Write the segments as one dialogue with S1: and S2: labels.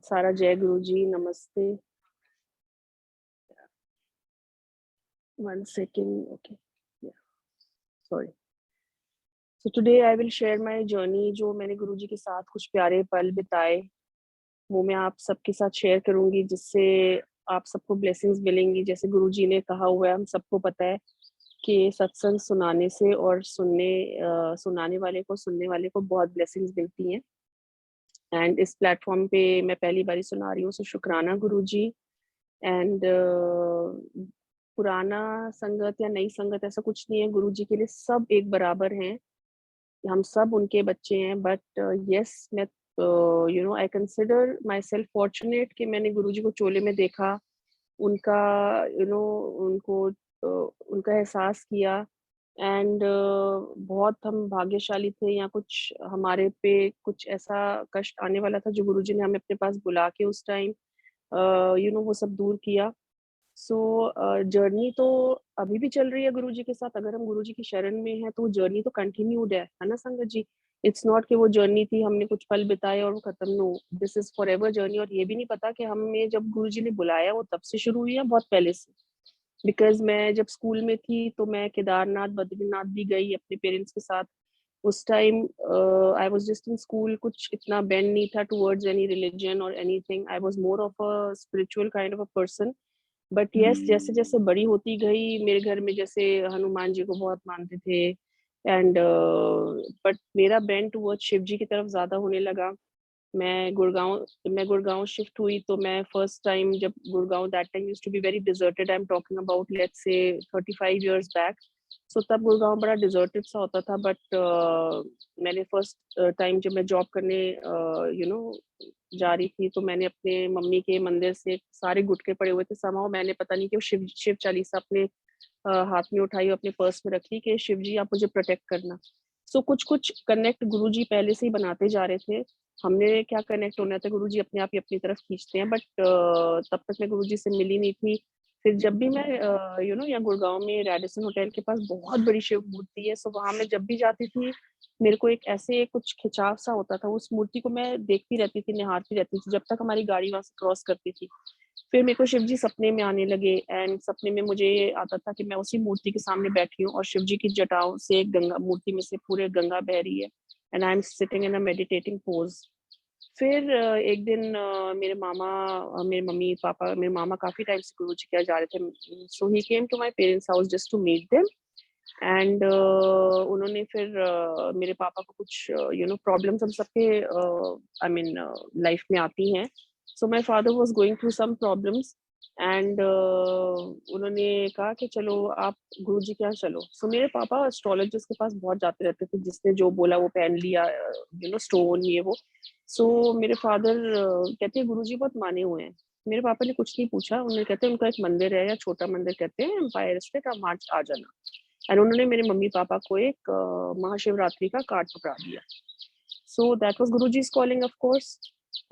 S1: Sara Jai Guruji, Namaste. One second, okay. Yeah, sorry. So today I will share my journey जो मैंने गुरुजी के साथ कुछ प्यारे पल बिताए, वो मैं आप सबके साथ शेयर करूँगी जिससे आप सबको ब्लेसिंग्स मिलेंगी। जैसे गुरुजी ने कहा हुआ है, हम सबको पता है कि सत्संग सुनाने से और सुनाने वाले को, सुनने वाले को बहुत ब्लेसिंग्स मिलती हैं। एंड इस प्लेटफॉर्म पे मैं पहली बारी सुना रही हूँ, सो शुक्राना गुरुजी। एंड पुराना संगत या नई संगत ऐसा कुछ नहीं है, गुरुजी के लिए सब एक बराबर हैं, हम सब उनके बच्चे हैं। बट यस, मैं I consider my self fortunate कि मैंने गुरुजी को चोले में देखा, उनका उनको उनका एहसास किया। एंड बहुत हम भाग्यशाली थे, या कुछ हमारे पे कुछ ऐसा कष्ट आने वाला था जो गुरुजी ने हमें अपने पास बुला के उस टाइम वो सब दूर किया। सो जर्नी तो अभी भी चल रही है गुरुजी के साथ। अगर हम गुरुजी की शरण में हैं तो वो जर्नी तो कंटिन्यूड है ना संगत जी। इट्स नॉट कि वो जर्नी थी, हमने कुछ पल बिताए और वो खत्म। No, this is forever journey. और ये भी नहीं पता कि हमें जब गुरुजी ने बुलाया वो तब से शुरू हुई है, बहुत पहले से। बिकॉज मैं जब स्कूल में थी तो मैं केदारनाथ, बद्रीनाथ भी गई अपने पेरेंट्स के साथ। उस time I was just in school, कुछ इतना बेंड नहीं था टुवर्ड्स एनी रिलीजन और anything. I was more of a spiritual kind of a person. But yes, जैसे जैसे बड़ी होती गई, मेरे घर में जैसे हनुमान जी को बहुत मानते थे। एंड बट मेरा बेंड टुवर्ड्स शिव जी की तरफ ज्यादा होने लगा। मैं गुड़गांव शिफ्ट हुई तो मैं फर्स्ट टाइम जब Gurgaon, that time used to be very deserted. I am talking about let's say 35 years back. सो तब गुड़गांव बड़ा डिजर्टेड सा होता था। बट मैंने फर्स्ट टाइम जब मैं जॉब करने जा रही थी तो मैंने अपने मम्मी के मंदिर से सारे गुटके पड़े हुए थे, समाओ मैंने पता नहीं क्यों शिव चालीसा अपने हाथ में उठाई और अपने पर्स में रखी कि शिव जी आप मुझे प्रोटेक्ट करना। सो कुछ कुछ कनेक्ट गुरुजी पहले से ही बनाते जा रहे थे। हमने क्या कनेक्ट होना था, गुरुजी अपने आप ही अपनी तरफ खींचते हैं। बट तब तक मैं गुरुजी से मिली नहीं थी। फिर जब भी मैं या गुड़गांव में रेडिसन होटल के पास बहुत बड़ी शिव मूर्ति है, सो वहां मैं जब भी जाती थी मेरे को एक ऐसे कुछ खिंचाव सा होता था। उस मूर्ति को मैं देखती रहती थी, निहारती रहती थी, जब तक हमारी गाड़ी वहां से क्रॉस करती थी। फिर मेरे को शिव जी सपने में आने लगे। एंड सपने में मुझे ये आता था कि मैं उसी मूर्ति के सामने बैठी हूँ और शिव जी की जटाओं से गंगा, मूर्ति में से पूरे गंगा बह रही है। And I am sitting in a meditating pose. फिर एक दिन मेरे मामा, मेरे मम्मी पापा, मेरे मामा काफी टाइम से गुरु जी के यहाँ जा रहे थे। So he came to my parents house just to meet them. And उन्होंने फिर मेरे पापा को कुछ प्रॉब्लम्स हम सबके आई मीन लाइफ में आती हैं। So my father was going through some problems. And उन्होंने कहा कि चलो आप गुरुजी के यहाँ चलो। सो मेरे पापा एस्ट्रोलॉजिस्ट के पास बहुत जाते रहते थे, जिसने जो बोला वो पहन लिया, स्टोन ये वो। सो मेरे फादर कहते हैं गुरुजी बहुत माने हुए हैं। मेरे पापा ने कुछ नहीं पूछा, उन्होंने कहते हैं उनका एक मंदिर है, या छोटा मंदिर कहते हैं, एम्पायर स्टेट, आप वहाँ आ जाना। एंड उन्होंने मेरे मम्मी पापा को एक महाशिवरात्रि का कार्ड पकड़ा दिया। So that was Guruji's calling of course.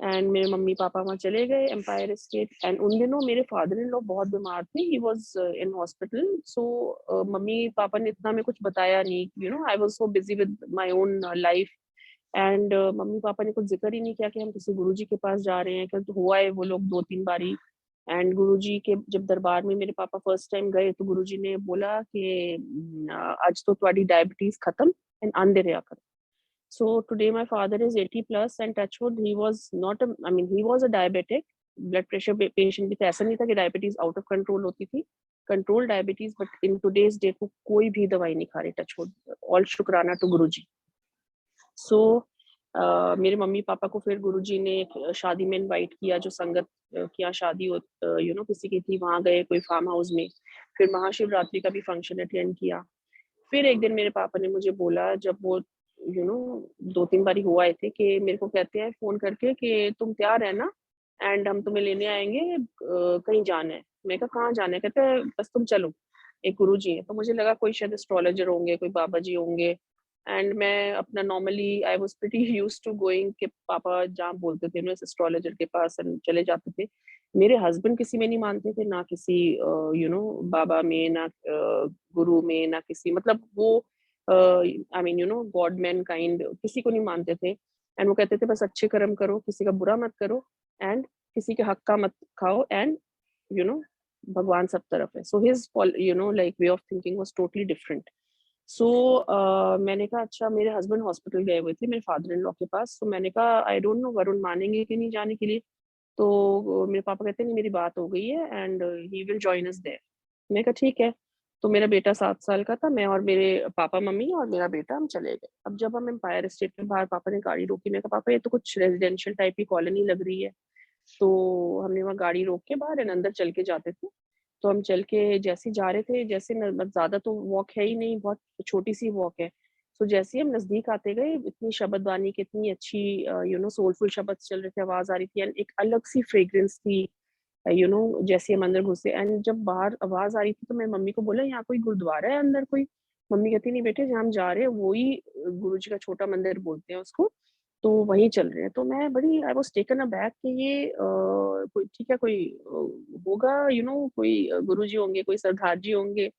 S1: And मेरे मम्मी पापा वहाँ चले गए एम्पायर स्टेट। एंड उन दिनों मेरे फादर इन लॉ बहुत बीमार थे, he was in hospital. So mummy papa ने इतना में कुछ बताया नहीं, I was so busy with my own life. And mummy papa ने कुछ जिक्र ही नहीं किया कि हम किसी गुरुजी के पास जा रहे हैं। क्योंकि हुआ है वो लोग 2-3 बारी। एंड गुरुजी के जब दरबार में मेरे पापा फर्स्ट टाइम गए तो गुरुजी ने बोला कि आज तो तुम्हारी डायबिटीज खत्म एंड आंदे रहा कर। So today my father is 80 plus and touch wood, he was not a, I mean he was a diabetic, blood pressure patient भी था। ऐसा नहीं था कि डायबिटीज आउट ऑफ कंट्रोल होती थी, control diabetes. But in today's date वो कोई भी दवाई नहीं खा रहे, टच वुड, ऑल शुक्राना टू गुरुजी। सो मेरे मम्मी पापा को फिर गुरुजी ने एक शादी में इनवाइट किया, जो संगत की यहाँ शादी हो किसी की थी, वहां गए कोई फार्म हाउस में। फिर महाशिवरात्रि का भी फंक्शन अटेंड किया। फिर एक दिन मेरे पापा ने मुझे बोला, जब वो 2-3 बारी हुआ आए थे, कि मेरे को कहते हैं फोन करके कि तुम तैयार है ना, एंड हम तुम्हें लेने आएंगे, कहीं जाना है। मैं कहा कहाँ जाना है? कहते हैं बस तुम चलो, एक गुरु जी है। तो मुझे लगा कोई शायद एस्ट्रोलॉजर होंगे, कोई बाबा जी होंगे। एंड मैं अपना normally I was pretty used to going, कि पापा जहाँ बोलते थे एस्ट्रोलॉजर के पास चले जाते थे। मेरे हस्बैंड किसी में नहीं मानते थे, ना किसी बाबा में, ना गुरु में, ना किसी, मतलब वो I mean God man kind, किसी को नहीं मानते थे। एंड वो कहते थे बस अच्छे कर्म करो, किसी का बुरा मत करो, एंड किसी के हक का मत खाओ, एंड यू नो भगवान सब तरफ है. So his like way of thinking was totally different. So मैंने कहा अच्छा, मेरे हस्बैंड हॉस्पिटल गए हुए थे मेरे फादर इन लॉ के पास. तो मैंने कहा आई डोंट नो वरुण मानेंगे कि नहीं जाने के लिए. तो मेरे पापा कहते हैं नहीं, मेरी बात हो गई है and he will join us there. मैं कहा ठीक है. तो मेरा बेटा 7 साल का था, मैं और मेरे पापा मम्मी और मेरा बेटा हम चले गए. अब जब हम एम्पायर स्टेट के बाहर, पापा ने गाड़ी रोकी. मैं कहा पापा ये तो कुछ रेजिडेंशियल टाइप की कॉलोनी लग रही है. तो हमने वहाँ गाड़ी रोक के बाहर एंड अंदर चल के जाते थे. तो हम चल के जैसे ही जा रहे थे, जैसे ज्यादा तो वॉक है ही नहीं, बहुत छोटी सी वॉक है. तो जैसे ही हम नजदीक आते गए, इतनी शब्द वाणी की इतनी अच्छी सोलफुल शब्द चल रहे थे, आवाज आ रही थी एंड एक अलग सी फ्रेग्रेंस थी. जैसे हम अंदर घुसे एंड जब बाहर आवाज आ रही थी, तो मैं मम्मी को बोला यहाँ कोई गुरुद्वारा है अंदर कोई. मम्मी कहती नहीं बेटे, जहाँ हम जा रहे हैं वो ही गुरु जी का छोटा मंदिर बोलते हैं उसको, तो वहीं चल रहे हैं. तो मैं बड़ी आई वाज टेकन अबैक कि ये कोई ठीक है, कोई होगा कोई गुरु जी होंगे, कोई सरदार जी होंगे.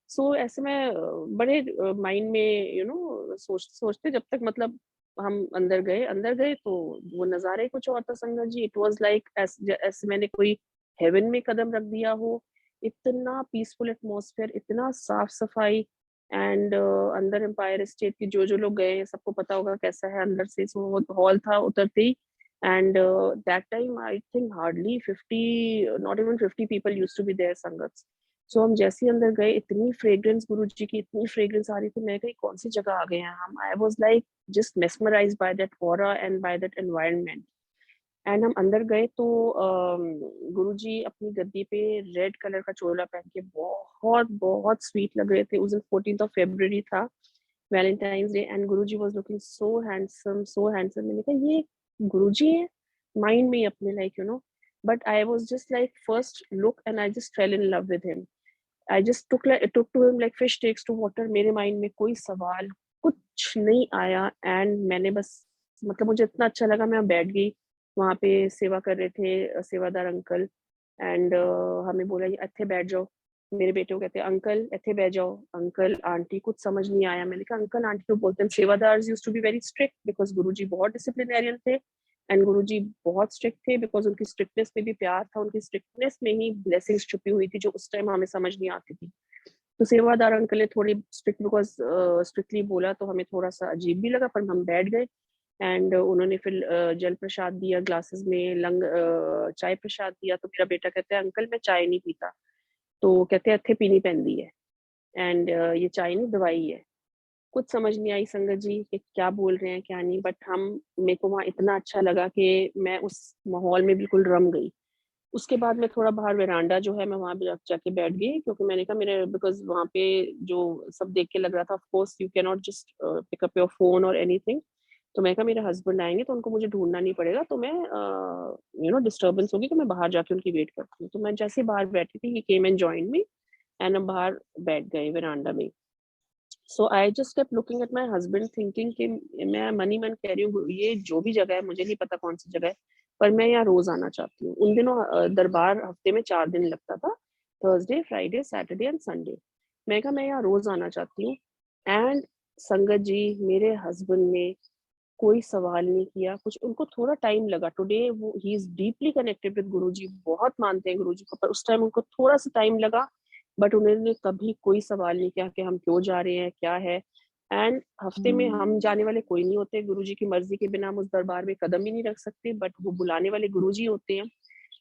S1: सो ऐसे में बड़े माइंड में सोचते जब तक मतलब हम अंदर गए तो वो नज़ारा ही कुछ और था संगत जी. इट वाज लाइक ऐसे मैंने कोई हेवन में कदम रख दिया हो. इतना पीसफुल एटमॉस्फेयर, इतना साफ सफाई. एंड अंदर एम्पायर स्टेट के जो जो लोग गए हैं सबको पता होगा कैसा है अंदर से. सो वो हॉल था उतरते ही. And that time I think hardly 50, not even 50 people used to be there sangat. So हम जैसे ही अंदर गए, इतनी फ्रेग्रेंस गुरु जी की, इतनी फ्रेग्रेंस आ रही थी. मैं कहीं कौन सी जगह आ गए हैं हम. आई was like just mesmerised by that aura and by that environment. And हम अंदर गए तो गुरु जी अपनी गद्दी पे रेड कलर का चोला पहन के बहुत बहुत स्वीट लग रहे थे. उस दिन 14th of February था, Valentine's Day. And Guru ji was looking so handsome, so handsome. मैंने कहा ये गुरु जी है माइंड में अपने, like but I was just like first look and I just fell in love with him. I just took to him like fish takes to water. मेरे mind में कोई सवाल कुछ नहीं आया. एंड मैंने बस मतलब मुझे इतना अच्छा लगा, मैं बैठ गई. वहाँ पे सेवा कर रहे थे सेवादार अंकल. एंड हमें बोला ये इत्थे बैठ जाओ. मेरे बेटे को कहते हैं अंकल इत्थे बैठ जाओ. अंकल आंटी कुछ समझ नहीं आया. मैंने कहा अंकल आंटी तो बोलते हैं. Sevadar used to be very strict because Guruji बहुत डिसिप्लिनेरियन थे. एंड गुरुजी बहुत स्ट्रिक्ट थे बिकॉज उनकी स्ट्रिक्टनेस में भी प्यार था. उनकी स्ट्रिक्टनेस में ही ब्लेसिंग्स छुपी हुई थी जो उस टाइम हमें समझ नहीं आती थी. तो सेवादार अंकल ने थोड़ी स्ट्रिक्ट बिकॉज स्ट्रिक्टली बोला तो हमें थोड़ा सा अजीब भी लगा, पर हम बैठ गए. एंड उन्होंने फिर जल प्रसाद दिया ग्लासेस में, चाय प्रसाद दिया. तो मेरा बेटा कहता है अंकल मैं चाय नहीं पीता. तो कहते हैं इत्थे पीनी पैंदी है. एंड ये चाय नहीं दवाई है. कुछ समझ नहीं आई संगत जी कि क्या बोल रहे हैं क्या नहीं, बट हम मेरे को वहाँ इतना अच्छा लगा कि मैं उस माहौल में बिल्कुल रम गई. उसके बाद मैं थोड़ा बाहर वेरांडा जो है मैं वहाँ पे जाके बैठ गई, क्योंकि मैंने कहा मेरे बिकॉज वहाँ पे जो सब देख के लग रहा था, of course you can not just pick up your phone और एनीथिंग. तो मैं कहा मेरे हस्बैंड आएंगे तो उनको मुझे ढूंढना नहीं पड़ेगा, तो मैं डिस्टर्बेंस होगी तो मैं बाहर जाके उनकी वेट करती हूँ. तो मैं जैसे ही बाहर बैठी थी, he came and join me. And हम बाहर बैठ गए वेरांडा में. So I just kept looking at my husband thinking कि मैं मन ही मन कह रही हूँ ये जो भी जगह है, मुझे नहीं पता कौन सी जगह है, पर मैं यहाँ रोज आना चाहती हूँ. उन दिनों दरबार हफ्ते में 4 दिन लगता था, Thursday Friday Saturday and Sunday. मैं कहा मैं यहाँ रोज आना चाहती हूँ. एंड संगत जी मेरे हस्बैंड ने कोई सवाल नहीं किया कुछ. उनको थोड़ा टाइम लगा. टुडे वो he is deeply connected with Guruji, बहुत मानते हैं गुरुजी को, पर उस टाइम उनको थोड़ा सा टाइम लगा. बट उन्होंने कभी कोई सवाल नहीं किया कि हम क्यों जा रहे हैं क्या है. एंड हफ्ते में हम जाने वाले कोई नहीं होते. गुरुजी की मर्जी के बिना हम उस दरबार में कदम ही नहीं रख सकते, बट वो बुलाने वाले गुरुजी होते हैं.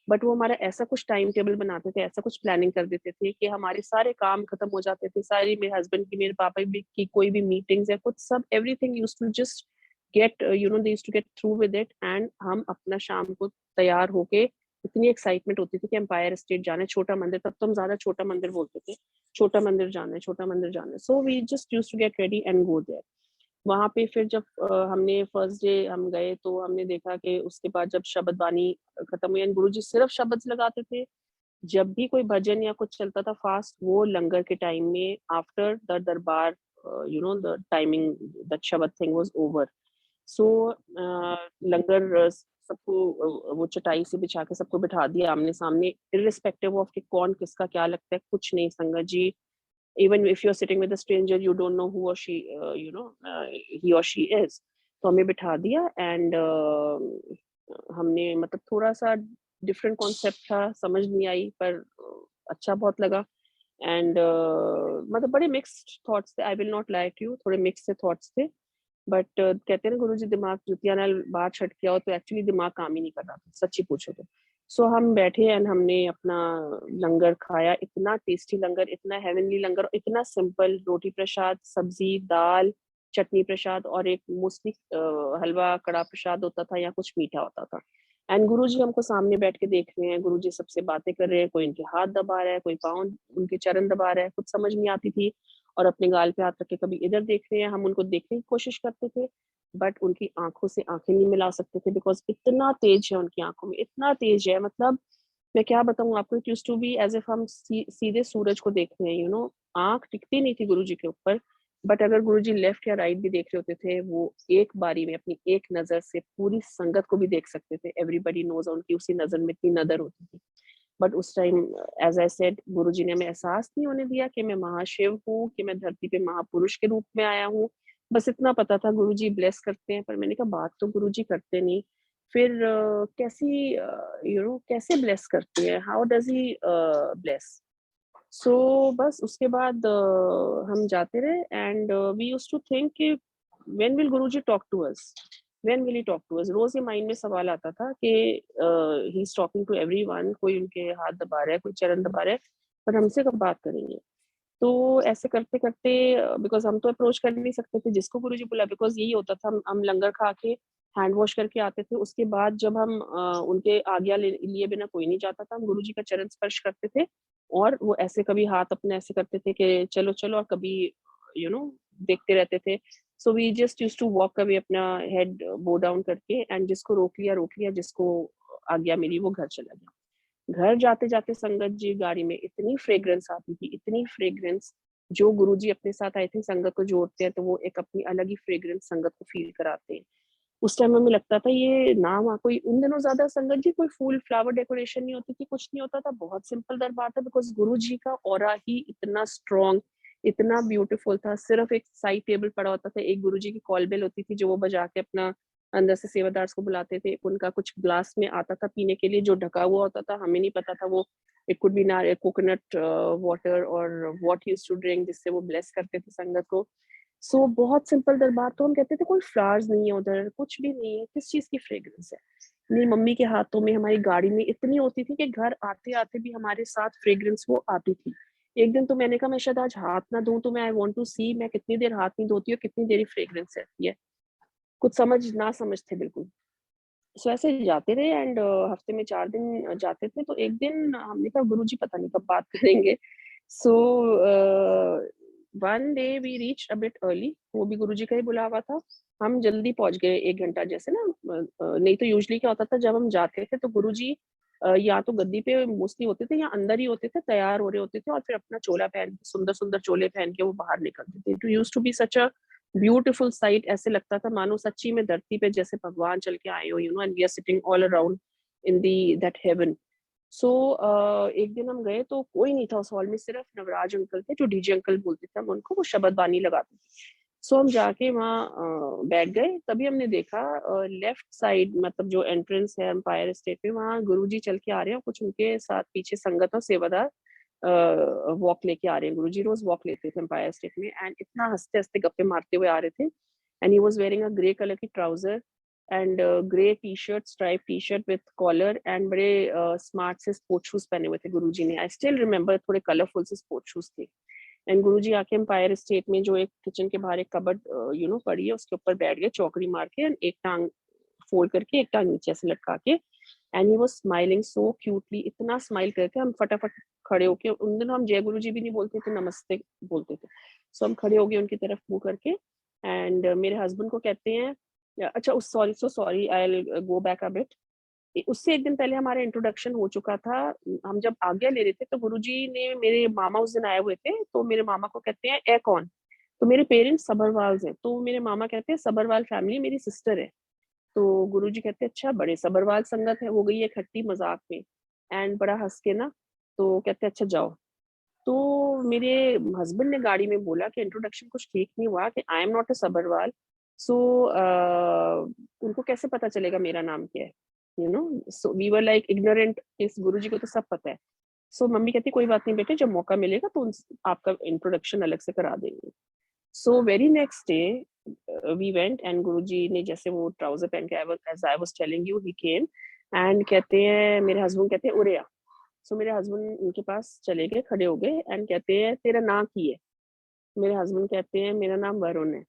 S1: बट वो हमारा ऐसा कुछ टाइम टेबल बनाते थे, ऐसा कुछ प्लानिंग कर देते थे कि हमारे सारे काम खत्म हो जाते थे. सारी मेरे हस्बैंड की, मेरे पापा की कोई भी मीटिंग्स या कुछ, सब everything used to just get they used to get through with it. And हम अपना शाम को तैयार होके, इतनी एक्साइटमेंट होती थी कि एम्पायर स्टेट जाना है, छोटा मंदिर, तब तो हम ज्यादा छोटा मंदिर बोलते थे, छोटा मंदिर जाना है, छोटा मंदिर जाना है. So we just used to get ready and go there. वहां पे फिर जब हमने फर्स्ट डे हम गए तो हमने देखा कि उसके बाद जब शब्द बानी खत्म हुई, गुरु जी सिर्फ शब्द लगाते थे. जब भी कोई भजन या कुछ चलता था फास्ट, वो लंगर के टाइम में आफ्टर द दरबार द टाइमिंग दैट शब्द थिंग वाज ओवर. सो लंगर सबको वो चटाई से बिछा के सबको बिठा दिया आमने सामने, इरिस्पेक्टिव ऑफ कि कौन किसका क्या लगता है, कुछ नहीं संगत जी. even if you're sitting with a stranger you don't know who or she he or she is. तो हमें बिठा दिया. एंड हमने मतलब थोड़ा-सा डिफरेंट कॉन्सेप्ट था, समझ नहीं आई पर अच्छा बहुत लगा एंड मतलब बड़े मिक्स्ड थॉट्स थे, I will not lie to you, थोड़े मिक्स से थॉट्स थे। बट कहते हैं ना गुरुजी दिमाग जुतिया नाल बाहर छट गया हो तो एक्चुअली दिमाग काम ही नहीं कर रहा था, सच्ची पूछो तो। सो हम बैठे एंड हमने अपना लंगर खाया, इतना टेस्टी लंगर, इतना हेवनली लंगर, इतना सिंपल, रोटी प्रसाद, सब्जी, दाल, चटनी प्रसाद और एक मोस्टली हलवा कड़ा प्रसाद होता था या कुछ मीठा होता था। एंड गुरुजी हमको सामने बैठ के देख रहे हैं, गुरुजी सबसे बातें कर रहे हैं, कोई इनके हाथ दबा रहा है, कोई पाँव उनके चरण दबा रहा है, कुछ समझ नहीं आती थी और अपने गाल पे हाथ रख के कभी इधर देख रहे हैं, हम उनको देखने की कोशिश करते थे, बट उनकी आँखों से आँखें नहीं मिला सकते थे बिकॉज़ इतना तेज है उनकी आँखों में, इतना तेज है मतलब मैं क्या बताऊँ आपको, it used to be as if हम सीधे सूरज को देख रहे हैं, यू नो, आँख टिकती नहीं थी गुरुजी के ऊपर, बट अगर गुरुजी लेफ्ट या राइट भी देख रहे होते थे, वो एक बारी में अपनी एक नज़र से पूरी संगत को भी देख सकते थे। एवरीबॉडी नोज़ उनकी उसी नज़र में इतनी नदर होती थी। बट उस टाइम एज़ आई सेड गुरुजी ने हमें एहसास नहीं होने दिया कि मैं महाशिव हूँ, कि मैं धरती पे महापुरुष के रूप में आया हूँ। बस इतना पता था गुरुजी ब्लेस करते हैं, पर मैंने कहा बात तो गुरुजी करते नहीं। फिर कैसी कैसे ब्लेस करते हैं? How does he bless? So बस उसके बाद हम जाते रहे and we used to think कि when will Guruji talk to us? When will he talk to us? रोज़ ये माइंड में सवाल आता था कि he is talking to everyone, कोई उनके हाथ दबा रहा है, कोई चरण दबा रहा है, पर हमसे कब बात करेंगे? तो ऐसे करते-करते बिकॉज़ हम तो अप्रोच कर नहीं सकते थे जिसको गुरुजी बुलाए, बिकॉज़ यही होता था, हम लंगर खा के हैंड वॉश करके आते थे। उसके बाद जब हम उनके आज्ञा लिए बिना कोई नहीं जाता था, हम गुरुजी का चरण स्पर्श करते थे और वो ऐसे कभी हाथ अपने ऐसे करते थे कि चलो, चलो और कभी यू नो देखते रहते थे। So we just used to walk away अपना हेड बो डाउन करके एंड जिसको रोक लिया, जिसको आज्ञा मिली वो घर चला गया। घर जाते-जाते संगत जी गाड़ी में इतनी फ्रेग्रेंस आती थी, इतनी फ्रेग्रेंस जो गुरुजी अपने साथ आई थिंक संगत को जोड़ते हैं, तो वो एक अपनी अलग ही फ्रेग्रेंस संगत को फ़ील कराते हैं। उस टाइम हमें लगता था ये ना वहाँ कोई उन दिनों ज़्यादा संगत जी कोई फूल फ्लावर डेकोरेशन नहीं होती थी, कुछ नहीं होता था, बहुत सिंपल दरबार था बिकॉज़ गुरुजी का ऑरा ही इतना स्ट्रॉन्ग, इतना ब्यूटीफुल था। सिर्फ़ एक साइड टेबल पड़ा होता था, एक गुरुजी की कॉल बेल होती थी जो वो बजा के अपना अंदर से सेवादार्स को बुलाते थे। उनका कुछ ग्लास में आता था पीने के लिए जो ढका हुआ होता था, हमें नहीं पता था वो it could be coconut water और what he used to drink जिससे वो ब्लेस करते थे संगत को। सो बहुत सिंपल दरबार, तो हम कहते थे कोई फ्लावर्स नहीं है उधर, कुछ भी नहीं है, किस चीज़ की फ्रेग्रेंस है? मेरी मम्मी के हाथों में हमारी गाड़ी में इतनी होती थी कि घर आते-आते भी हमारे साथ फ्रेग्रेंस वो आती थी। एक दिन तो मैंने कहा मैं शायद आज हाथ ना धोऊँ तो मैं आई वांट टू सी मैं कितनी देर हाथ नहीं धोती हूँ, कितनी देर ये फ्रेग्रेंस रहती है। कुछ समझ ना समझ थे बिल्कुल। सो ऐसे जाते रहे एंड हफ्ते में 4 दिन जाते थे, तो एक दिन हमने कहा गुरुजी पता नहीं कब बात करेंगे। So one day we reached a bit early, वो भी गुरुजी का ही बुलावा था। हम जल्दी पहुँच गए 1 घंटा जैसे ना नहीं तो यूजुअली क्या होता था जब हम जाते थे तो गुरुजी या तो गद्दी पे मोस्टली होते थे या अंदर ही होते थे, तैयार हो रहे होते थे और फिर अपना चोला पहन के सुंदर-सुंदर चोले पहन के वो बाहर निकलते थे। It used to be such a beautiful sight, ऐसे लगता था मानो सच्ची में धरती पे जैसे भगवान चल के आए हो, you know, and we are sitting all around in the that heaven. So एक दिन हम गए तो कोई नहीं था उस हॉल में, सिर्फ नवराज अंकल थे जो डीजे अंकल बोलते थे हम उनको, वो शबद बानी लगाते थे। सो हम जाके वहाँ बैठ गए, तभी हमने देखा लेफ्ट साइड मतलब जो एंट्रेंस है एम्पायर स्टेट में, वहाँ गुरुजी चल के आ रहे हैं और कुछ उनके साथ पीछे संगत और सेवादार वॉक लेके आ रहे हैं। गुरुजी रोज़ वॉक लेते थे एम्पायर स्टेट में एंड इतना हँसते-हँसते गप्पे मारते हुए आ रहे थे and he was wearing a grey colour की trouser and grey T-shirt, stripe T-shirt with collar and बड़े स्मार्ट से स्पोर्ट्स शूज़ पहने हुए थे गुरुजी ने। आई स्टिल रिमेंबर थोड़े कलरफुल से स्पोर्ट्स शूज़ थे। एंड गुरुजी आके एम्पायर स्टेट में जो एक किचन के बाहर एक कबर्ड पड़ी है उसके ऊपर बैठ गए चौकड़ी मार के एंड एक टाँग फोल्ड करके एक टाँग नीचे ऐसे लटका के and he was smiling so cutely, इतना स्माइल करके हम फटाफट खड़े होके, उन दिनों हम जय गुरुजी भी नहीं बोलते थे, नमस्ते बोलते थे। सो हम खड़े हो गए उनकी तरफ मुँह करके एंड मेरे हस्बैंड को कहते हैं अच्छा sorry so sorry I will go back a bit. उससे 1 दिन पहले हमारा इंट्रोडक्शन हो चुका था। हम जब आज्ञा ले रहे थे तो गुरुजी ने, मेरे मामा उस दिन आए हुए थे, तो मेरे मामा को कहते हैं, "ए कौन?" तो मेरे पेरेंट्स सभरवाल्स हैं, तो मेरे मामा कहते हैं सभरवाल फैमिली मेरी सिस्टर है। तो गुरुजी कहते हैं अच्छा बड़े सब्रवाल संगत है, हो गई है खट्टी मज़ाक में एंड बड़ा हँस के ना, तो कहते हैं अच्छा जाओ। तो मेरे हस्बैंड ने गाड़ी में बोला कि इंट्रोडक्शन कुछ ठीक नहीं हुआ कि I am not a Sabharwal. So उनको कैसे पता चलेगा मेरा नाम क्या है? You know. So we were like ignorant, इस गुरुजी को तो सब पता है। सो मम्मी कहती कोई बात नहीं बेटे, जब मौका मिलेगा तो आपका इंट्रोडक्शन अलग से करा देंगे। So very next day we went and Guruji ने जैसे वो ट्राउजर पहन के, as I was telling you, he came and कहते हैं, मेरे हस्बैंड कहते हैं उरे आ। सो मेरे हस्बैंड उनके पास चले गए, खड़े हो गए एंड कहते हैं तेरा नाम की है। मेरे हस्बैंड कहते हैं मेरा नाम वरुण है।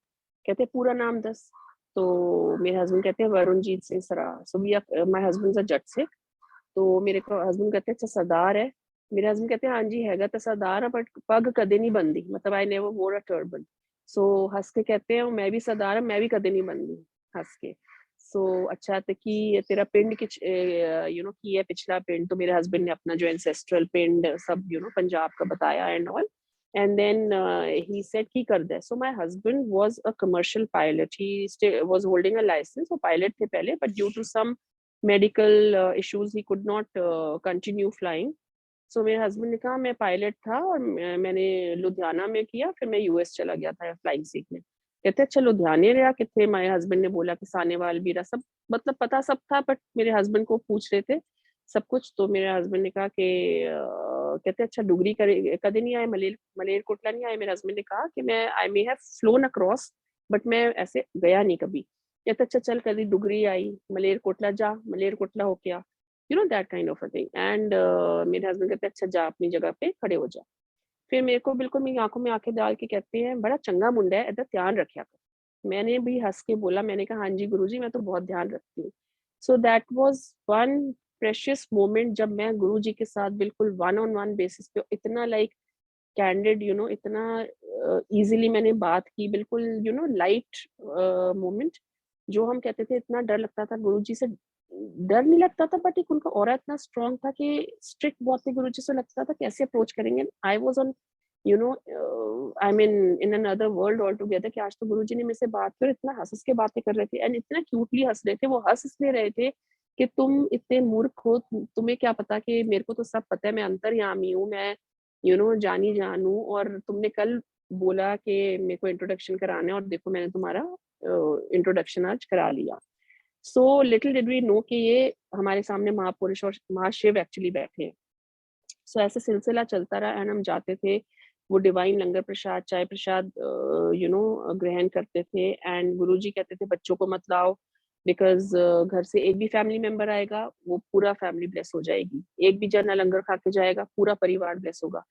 S1: कहते हैं पूरा नाम दस। तो मेरे हस्बैंड कहते हैं Varunjit Singh Sarah. So we are, my husband is a Jat Sikh. तो मेरे को हस्बैंड कहते हैं अच्छा सरदार है। मेरे हस्बैंड कहते हैं हाँ जी हैगा तो सरदार है, बट पग कदे नहीं बनदी, मतलब आई नेवर वोर अ टर्बन। सो हंस के कहते हैं मैं भी सरदार है, मैं भी कदे नहीं बनदी, हंस के। सो अच्छा तो कि तेरा पिंड किच यू नो की है पिछला पिंड। तो मेरे हस्बैंड ने अपना जो एंसेस्ट्रल पिंड सब पंजाब का बताया and all. And then he said की कर दे। So my husband was a commercial pilot. He still was holding a license, so pilot थे पहले, but due to some medical issues he could not continue flying. So मेरे husband ने कहा मैं pilot था और मैंने लुधियाना में किया, फिर मैं यूएस चला गया था फ्लाइंग सीखने। कहते अच्छा लुधियाने रहा कितने। मेरे हस्बैंड ने बोला कि सानेवाल भी रहा, सब मतलब पता सब था, बट मेरे हस्बैंड को पूछ रहे थे सब कुछ। तो मेरे हस्बैंड ने कहा कि कहते अच्छा डुगरी करे कदे नहीं आए, मलेरकोटला नहीं आए। मेरे हस्बैंड ने कहा कि मैं I may have flown across, but मैं ऐसे गया नहीं कभी। कहते अच्छा चल कभी डुगरी आई, मलेरकोटला जा, मलेरकोटला हो गया, you know that kind of a thing. And मेरे हस्बैंड कहते अच्छा जा अपनी जगह पे खड़े हो जा। फिर मेरे को बिल्कुल मेरी आंखों में आंखें डाल के कहते हैं बड़ा चंगा मुंडा है, इधर ध्यान रखा कर। मैंने भी हंस के बोला, मैंने कहा हाँ जी गुरुजी मैं तो बहुत ध्यान रखती हूँ। So that was one precious moment जब मैं गुरुजी के साथ बिल्कुल वन ऑन वन बेसिस पे इतना लाइक कैंडिड, यू नो, इतना इजीली मैंने बात की, बिल्कुल यू नो लाइट मोमेंट। जो हम कहते थे इतना डर लगता था गुरुजी से, डर नहीं लगता था, बट एक उनका ऑरा इतना स्ट्रांग था कि स्ट्रिक्ट बहुत थे गुरुजी से, लगता था कैसे अप्रोच करेंगे। I was on you know I mean in another world all together कि आज तो गुरुजी ने मेरे से बात की और इतना हंस के बातें कर रहे थे एंड इतना क्यूटली हंस रहे थे। वो हंस इसलिए रहे थे कि तुम इतने मूर्ख हो, तुम्हें क्या पता कि मेरे को तो सब पता है, मैं अंतर्यामी हूँ, मैं यू नो जानी जानू, और तुमने कल बोला कि मेरे को इंट्रोडक्शन कराना है और देखो मैंने तुम्हारा इंट्रोडक्शन आज करा लिया। So little did we know कि ये हमारे सामने महापुरुष और महाशिव एक्चुअली बैठे हैं। सो ऐसे सिलसिला चलता रहा एंड हम जाते थे, वो डिवाइन लंगर प्रसाद चाय प्रसाद यू नो ग्रहण करते थे। एंड गुरुजी कहते थे बच्चों को मत लाओ, बिकॉज घर से एक भी फैमिली मेंबर आएगा वो पूरा फैमिली ब्लेस हो जाएगी, एक भी जना लंगर खा के जाएगा पूरा परिवार ब्लेस होगा।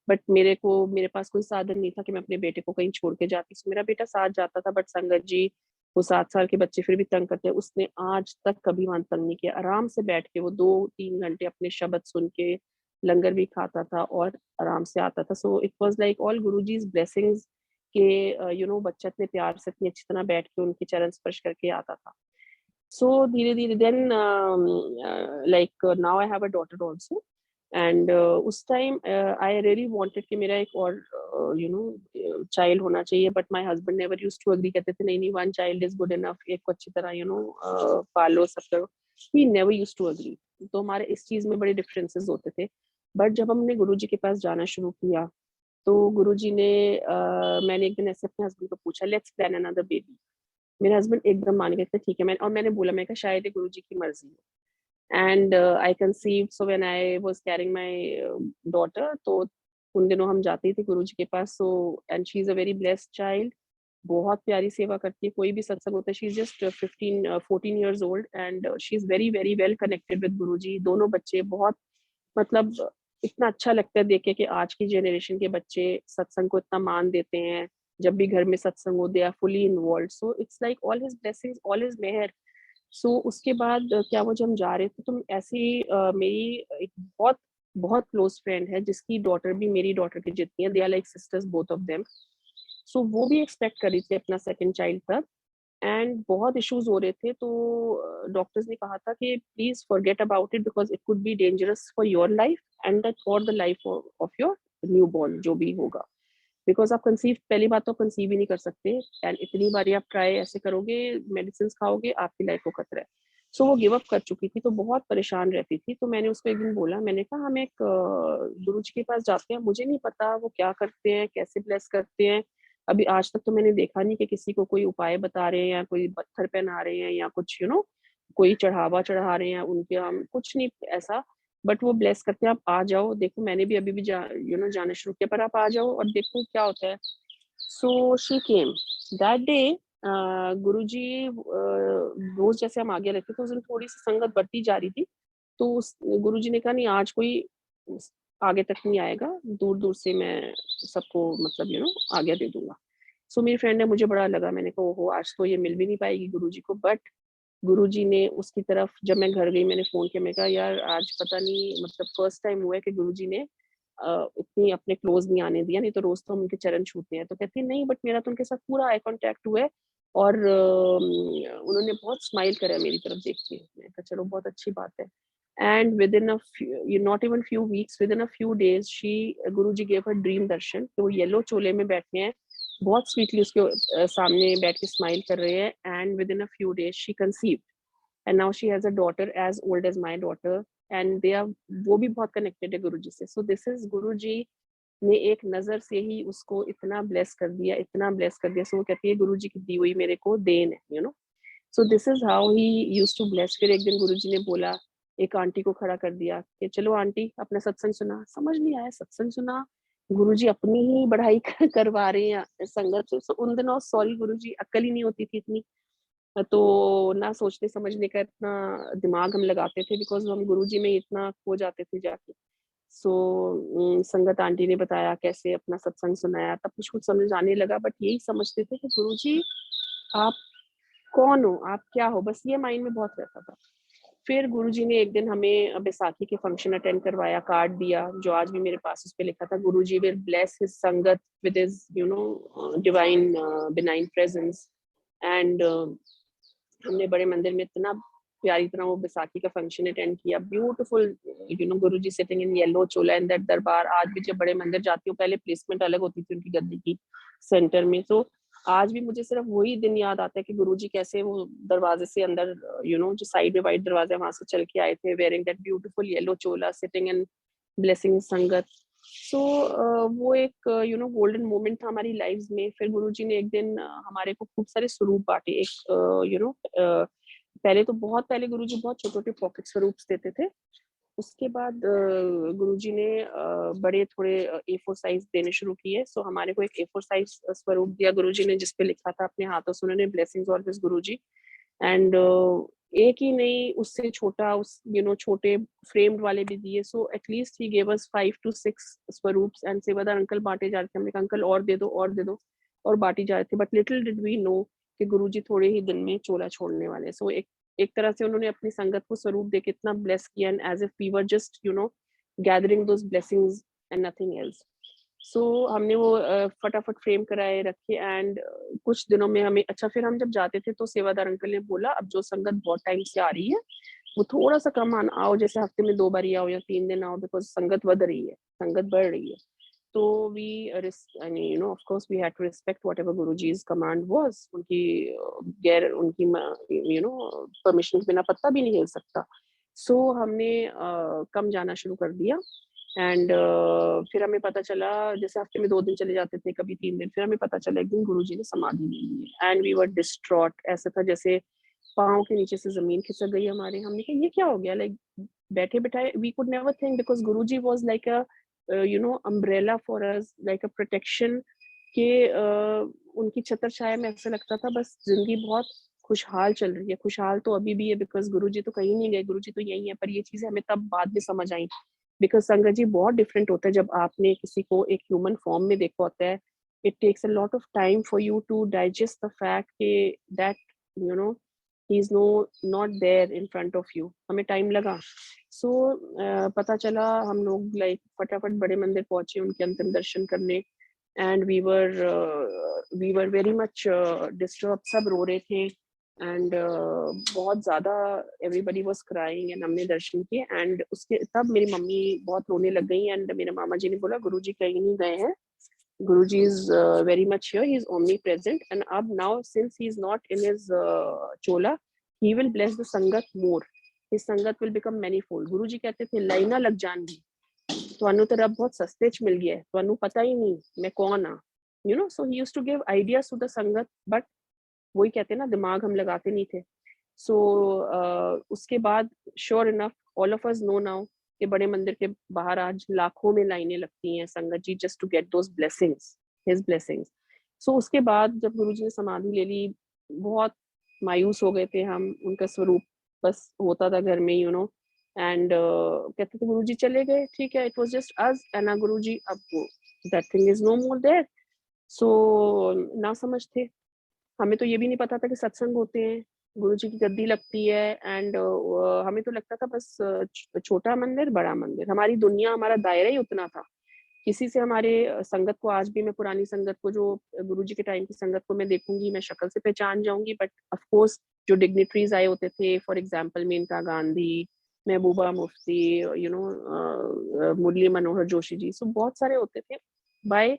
S1: बट मेरे पास कोई साधन नहीं था कि मैं अपने बेटे को कहीं छोड़ के जाती। So, मेरा बेटा साथ जाता था, बट संगत जी वो 7 साल के बच्चे फिर भी तंग करते हैं, उसने आज तक कभी वहां तंग नहीं किया। आराम से बैठ के वो 2-3 घंटे अपने शब्द सुन के लंगर भी खाता था और आराम से आता था। So it was like all Guruji's blessings के यू नो बच्चा इतने प्यार से इतनी अच्छी तरह बैठ के उनके चरण स्पर्श करके आता था। सो धीरे धीरे then like now I have a daughter also. And उस टाइम आई रियली वांटेड कि मेरा एक और यू नो चाइल्ड होना चाहिए, but my husband never used to agree. कहते थे नहीं नहीं one child is good enough, एक को अच्छी तरह यू नो पालो सब करो। He never used to agree. तो हमारे इस चीज में बड़े डिफरेंसेस होते थे। बट जब हमने गुरुजी के पास जाना शुरू किया तो गुरुजी ने मैंने एक दिन ऐसे अपने हस्बैंड को पूछा लेट्स प्लान अनदर बेबी। मेरे हस्बैंड एकदम मान गए थे ठीक है। मैंने बोला, मैं कहा शायद ये गुरुजी की मर्जी है। And I conceived. So when I was carrying my daughter, तो उन दिनों हम जाते थे गुरुजी के पास। So and she is a very blessed child, बहुत प्यारी सेवा करती है। कोई भी सत्संग होता है, she is just 14 years old and she is very very well connected with Guruji. दोनों बच्चे बहुत मतलब इतना अच्छा लगता है देख के कि आज की जनरेशन के बच्चे सत्संग को इतना मान देते हैं। जब भी घर में सत्संग हो they are fully involve. So it's like all his blessings, all his mehar. सो उसके बाद क्या वो जब हम जा रहे थे तो ऐसी मेरी एक बहुत बहुत क्लोज फ्रेंड है जिसकी डॉटर भी मेरी डॉटर की जितनी है, they are like sisters both of them. So वो भी एक्सपेक्ट कर रही थी अपना सेकंड चाइल्ड तब। एंड बहुत इश्यूज हो रहे थे, तो डॉक्टर्स ने कहा था कि please forget about it because it could be dangerous for your life and for the life of your new born जो भी होगा। बिकॉज आप कंसीव पहली बात तो कंसीव ही नहीं कर सकते एंड इतनी बारी आप ट्राई ऐसे करोगे, मेडिसिन खाओगे, आपकी लाइफ को खतरा है। सो वो गिव अप कर चुकी थी, तो बहुत परेशान रहती थी। तो मैंने उसको एक दिन बोला, मैंने कहा हम एक गुरु जी के पास जाते हैं, मुझे नहीं पता वो क्या करते हैं कैसे ब्लेस करते हैं, अभी आज तक तो मैंने देखा नहीं कि किसी को कोई उपाय बता रहे हैं या कोई पत्थर पहना रहे हैं या कुछ यू नो कोई चढ़ावा चढ़ा रहे हैं उनके, हम कुछ नहीं ऐसा, बट वो ब्लेस करते हैं, आप आ जाओ, देखो मैंने भी अभी भी जाना शुरू किया, पर आप आ जाओ और देखो क्या होता है। So she came that day. Guruji रोज जैसे हम आगे रहते थे, उस दिन थोड़ी सी संगत बढ़ती जा रही थी, तो गुरुजी ने कहा नहीं आज कोई आगे तक नहीं आएगा, दूर दूर से मैं सबको मतलब आगे दे दूंगा। सो मेरी फ्रेंड ने, मुझे बड़ा लगा, मैंने कहा ओहो आज तो ये मिल भी नहीं पाएगी गुरुजी को, बट गुरुजी ने उसकी तरफ, जब मैं घर गई मैंने फोन किया, मैं कहा यार आज पता नहीं मतलब फर्स्ट टाइम हुआ है कि गुरुजी ने इतनी अपने क्लोज नहीं आने दिया, नहीं तो रोज तो हम उनके चरण छूते हैं। तो कहती है नहीं, बट मेरा तो उनके साथ पूरा आई कांटेक्ट हुआ है, और उन्होंने बहुत स्माइल करा मेरी तरफ देख के। मैं कहा चलो बहुत अच्छी बात है। And within a not even few weeks, within a few days she, Guruji gave her dream darshan, तो वो येलो चोले में बैठे हैं, बहुत स्वीटली उसके सामने बैठ के स्माइल कर रहे हैं, and within a few days she conceived, and now she has a daughter as old as my daughter, and they are, वो भी बहुत कनेक्टेड है गुरुजी से। सो दिस इज गुरुजी ने एक नजर से ही उसको इतना ब्लेस कर दिया, इतना ब्लेस कर दिया। सो वो कहती है गुरुजी की दी हुई मेरे को देन है, so this is how he used to bless. फिर एक दिन गुरुजी ने बोला, एक आंटी को खड़ा कर दिया कि चलो आंटी अपना सत्संग सुना। समझ नहीं आया सत्संग सुना, गुरुजी अपनी ही बढ़ाई करवा रहे हैं संगत से। उन दिनों सॉरी गुरुजी अक्ल ही नहीं होती थी इतनी, तो ना सोचने समझने का इतना दिमाग हम लगाते थे, बिकॉज हम गुरुजी में इतना खो जाते थे जाके। सो संगत आंटी ने बताया कैसे अपना सत्संग सुनाया, तब कुछ कुछ समझ आने लगा, बट यही समझते थे कि गुरुजी आप कौन हो, आप क्या हो, बस ये माइंड में बहुत रहता था। फिर गुरुजी ने एक दिन हमें बैसाखी के फंक्शन अटेंड करवाया, कार्ड दिया जो आज भी मेरे पास, उस पे लिखा था गुरुजी विल ब्लेस हिज संगत with his divine benign presence. And हमने बड़े मंदिर में इतना प्यारी तरह वो बैसाखी का फंक्शन अटेंड किया, beautiful, Guruji sitting in yellow Chola in that दरबार। आज भी जब बड़े मंदिर जाती हूँ, पहले प्लेसमेंट अलग होती थी उनकी गद्दी की सेंटर में, तो आज भी मुझे सिर्फ वही दिन याद आता है कि गुरुजी कैसे वो दरवाजे से अंदर, जो साइड में वाइट दरवाजा, वहां से चल के आए थे, wearing that beautiful yellow Chola, sitting and blessing संगत। सो वो एक गोल्डन मोमेंट था हमारी लाइफ में। फिर गुरुजी ने एक दिन हमारे को खूब सारे स्वरूप बांटे, एक पहले तो बहुत पहले गुरुजी बहुत छोटे छोटे पॉकेट स्वरूप देते थे, उसके बाद गुरुजी ने बड़े थोड़े A4 साइज देने शुरू किए। सो हमारे को एक A4 साइज स्वरूप दिया गुरुजी ने, जिसपे लिखा था अपने हाथों से उन्होंने, ब्लेसिंग्स ऑलवेज गुरुजी। एंड एक ही नहीं, उससे छोटा, उस छोटे फ्रेम्ड वाले भी दिए। So at least he gave us 5 to 6 swaroops, and सेवादार अंकल बांटे जा रहे थे, हमने कहा अंकल और दे दो और दे दो, और बांटी जा रहे थे। But little did we know कि गुरुजी थोड़े ही दिन में चोला छोड़ने वाले। सो एक तरह से उन्होंने अपनी संगत को स्वरूप देके इतना ब्लेस किया, and as if we were just gathering those blessings and nothing else. So हमने वो फटाफट फ्रेम कराए रखे, एंड कुछ दिनों में हमें, अच्छा फिर हम जब जाते थे तो सेवादार अंकल ने बोला अब जो संगत बहुत टाइम से आ रही है वो थोड़ा सा कम आओ, जैसे हफ्ते में 2 बार आओ या 3 दिन आओ, बिकॉज संगत बढ़ रही है, संगत बढ़ रही है। तो we I mean, of course we had to respect whatever Guruji's command was। उनकी गैर उनकी परमिशन के बिना पत्ता भी नहीं हिल सकता। सो हमने कम जाना शुरू कर दिया, एंड फिर हमें पता चला, जैसे हफ्ते में 2 दिन चले जाते थे, कभी 3 दिन, फिर हमें पता चला एक दिन गुरुजी ने समाधि ले ली, एंड वी वर डिस्ट्रॉट। ऐसा था जैसे पाँव के नीचे से जमीन खिसक गई हमारे। हमने कहा ये क्या हो गया, लाइक बैठे बिठाए, we could never think, because Guruji was like a umbrella for us, like a protection के उनकी छत्र छाया में ऐसा लगता था बस जिंदगी बहुत खुशहाल चल रही है। खुशहाल तो अभी भी है, बिकॉज गुरुजी तो कहीं नहीं गए, गुरुजी तो यही है। पर ये चीजें हमें तब बाद में समझ आई, बिकॉज संगत जी बहुत डिफरेंट होता है जब आपने किसी को एक ह्यूमन फॉर्म में देखा होता है। It takes a lot of time for you to digest the fact कि that he is not there in front of you. हमें टाइम लगा। सो पता चला, हम लोग लाइक फटाफट बड़े मंदिर पहुंचे उनके अंतिम दर्शन करने, and we were very much disturb, सब रो रहे थे, एंड बहुत ज़्यादा एवरीबडी वाज क्राइंग, एंड हमने दर्शन किए। एंड उसके तब मेरी मम्मी बहुत रोने लग गई, एंड मेरे मामा जी ने बोला गुरुजी कहीं नहीं गए हैं, Guruji is very much here, he is omnipresent, and अब now since he is not in his chola, he will bless the sangat more, his sangat will become manifold. Guruji कहते थे लाइना लग जाएंगी, ਤੁਹਾਨੂੰ तो रब बहुत सस्ते च मिल गया है, ਤੁਹਾਨੂੰ पता ही नहीं मैं कौन हाँ, so he used to give ideas to the sangat, but वही कहते हैं ना, दिमाग हम लगाते नहीं थे। सो उसके बाद sure enough all of us know now कि बड़े मंदिर के बाहर आज लाखों में लाइनें लगती हैं संगत जी, just to get those blessings, his blessings. So उसके बाद जब गुरुजी ने समाधि ले ली, बहुत मायूस हो गए थे हम, उनका स्वरूप बस होता था घर में, एंड कहते थे गुरुजी चले गए, ठीक है, it was just us and Guruji, अब वो that thing is no more there. So ना समझ थे, हमें तो ये भी नहीं पता था कि सत्संग होते हैं, गुरुजी की गद्दी लगती है, एंड हमें तो लगता था बस छोटा मंदिर, बड़ा मंदिर, हमारी दुनिया, हमारा दायरा ही उतना था। किसी से हमारे संगत को, आज भी मैं पुरानी संगत को, जो गुरुजी के टाइम की संगत को मैं देखूंगी, मैं शक्ल से पहचान जाऊंगी, बट ऑफ कोर्स जो डिग्निटरीज आए होते थे, for example Maneka Gandhi, Mehbooba Mufti, Murli Manohar Joshi ji, so बहुत सारे होते थे, by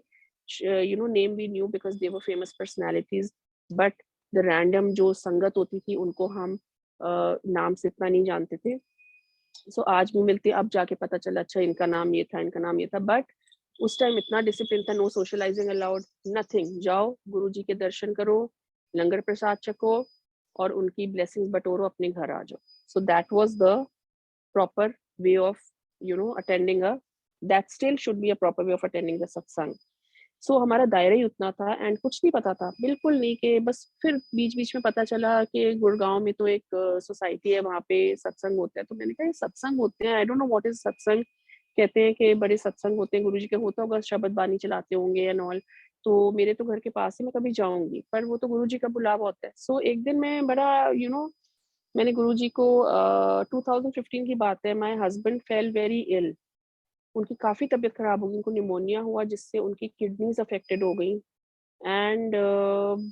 S1: name we knew because they were famous personalities, but the random जो संगत होती थी उनको हम नाम से इतना नहीं जानते थे। सो आज भी मिलती है, अब जाके पता चला अच्छा इनका नाम ये था, इनका नाम ये था, बट उस टाइम इतना डिसिप्लिन था, नो सोशलाइजिंग अलाउड, नथिंग, जाओ गुरुजी के दर्शन करो, लंगर प्रसाद चखो और उनकी ब्लेसिंग्स बटोरो, अपने घर आ जाओ। So that was the proper way of attending a, that still should be a proper way of attending the satsang. सो हमारा दायरा ही उतना था एंड कुछ नहीं पता था, बिल्कुल नहीं, कि बस फिर बीच बीच में पता चला कि गुड़गांव में तो एक सोसाइटी है, वहाँ पे सत्संग होता है, तो मैंने कहा ये सत्संग होते हैं, I don't know what is सत्संग। कहते हैं कि बड़े सत्संग होते हैं, गुरुजी के होता होगा, शब्द बानी चलाते होंगे एंड ऑल, तो मेरे तो घर के पास ही, मैं कभी जाऊंगी, पर वो तो गुरुजी का बुलावा होता है। सो एक दिन मैं बड़ा मैंने गुरुजी को 2015 की बात है, माय हस्बैंड फेल वेरी इल, उनकी काफ़ी तबीयत खराब हो गई, उनको निमोनिया हुआ जिससे उनकी किडनीज़ अफ़ेक्टेड हो गई, एंड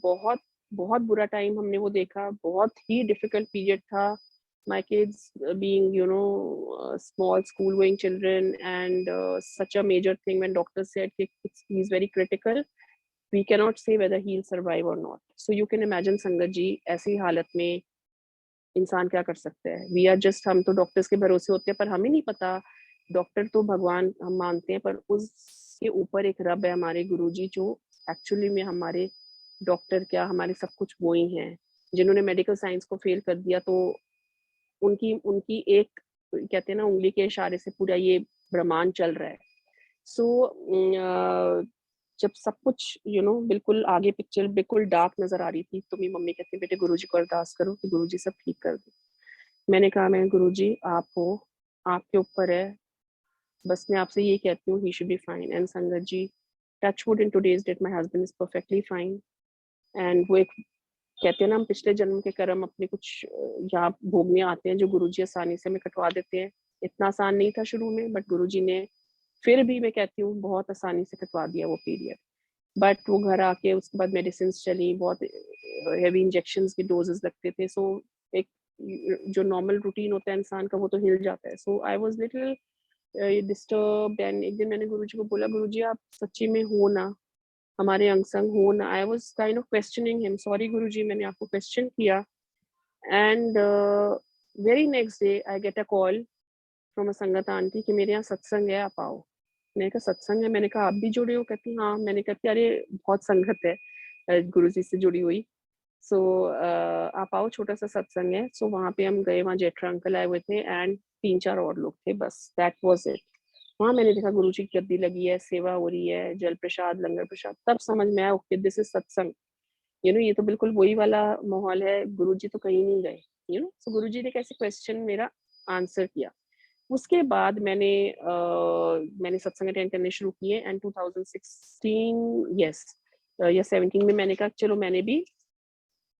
S1: बहुत बहुत बुरा टाइम हमने वो देखा, बहुत ही डिफ़िकल्ट पीरियड था। My kids being small school going children, and such a major thing when doctor said कि he is very critical, we cannot say whether he will survive और not. So you can imagine sangat ji, ऐसी हालत में इंसान क्या कर सकता है। वी आर जस्ट, हम तो डॉक्टर्स के भरोसे होते हैं, पर हमें नहीं पता, डॉक्टर तो भगवान हम मानते हैं, पर उसके ऊपर एक रब है, हमारे गुरुजी, जो एक्चुअली में हमारे डॉक्टर क्या, हमारे सब कुछ वो ही हैं, जिन्होंने मेडिकल साइंस को फेल कर दिया, तो उनकी उनकी एक, कहते हैं ना, उंगली के इशारे से पूरा ये ब्रह्मांड चल रहा है। सो जब सब कुछ बिल्कुल आगे पिक्चर बिल्कुल डार्क नजर आ रही थी, तो मेरी मम्मी कहती बेटे गुरुजी को अरदास करो कि गुरुजी सब ठीक कर दे। मैंने कहा मैं गुरुजी आप हो, आपके ऊपर है, बस मैं आपसे ये कहती हूँ, he should be fine. And sangat ji, touch wood, in today's date my husband is perfectly fine. And वो एक, कहते हैं ना, हम पिछले जन्म के कर्म अपने कुछ यहाँ भोगने आते हैं, जो गुरुजी आसानी से हमें कटवा देते हैं। इतना आसान नहीं था शुरू में, बट गुरुजी ने फिर भी, मैं कहती हूँ, बहुत आसानी से कटवा दिया वो पीरियड। बट वो घर आके उसके बाद मेडिसिन चली, बहुत हेवी इंजेक्शंस के डोजेस लगते थे, सो एक जो नॉर्मल रूटीन होता है इंसान का, वो तो हिल जाता है। So I was little disturbed, and एक दिन मैंने गुरुजी को बोला, गुरुजी आप सच्ची में हो ना, हमारे अंग संग हो ना। I was kind of questioning him, sorry Guruji मैंने आपको क्वेश्चन किया। And very next day I get a call from a sangat aunty कि मेरे यहाँ सत्संग है, आप आओ। मैंने कहा सत्संग है, मैंने कहा आप भी जुड़े हो, कहती हाँ। मैंने कहा अरे बहुत संगत है गुरुजी से जुड़ी हुई, सो आप आओ, छोटा सा सत्संग है। सो वहाँ पे हम गए, वहाँ जेठरा अंकल आए हुए थे एंड 3-4 और लोग थे, बस दैट वाज इट। वहाँ मैंने देखा गुरुजी की गद्दी लगी है, सेवा हो रही है, जल प्रसाद, लंगर प्रसाद, तब समझ में आया ओके दिस इज सत्संग। ये तो बिल्कुल वही वाला माहौल है, गुरुजी तो कहीं नहीं गए। सो गुरुजी ने कैसे क्वेश्चन मेरा आंसर किया। उसके बाद मैंने सत्संग अटेंड करने शुरू किए, एंड 2016 यस या 17 में मैंने कहा चलो मैंने भी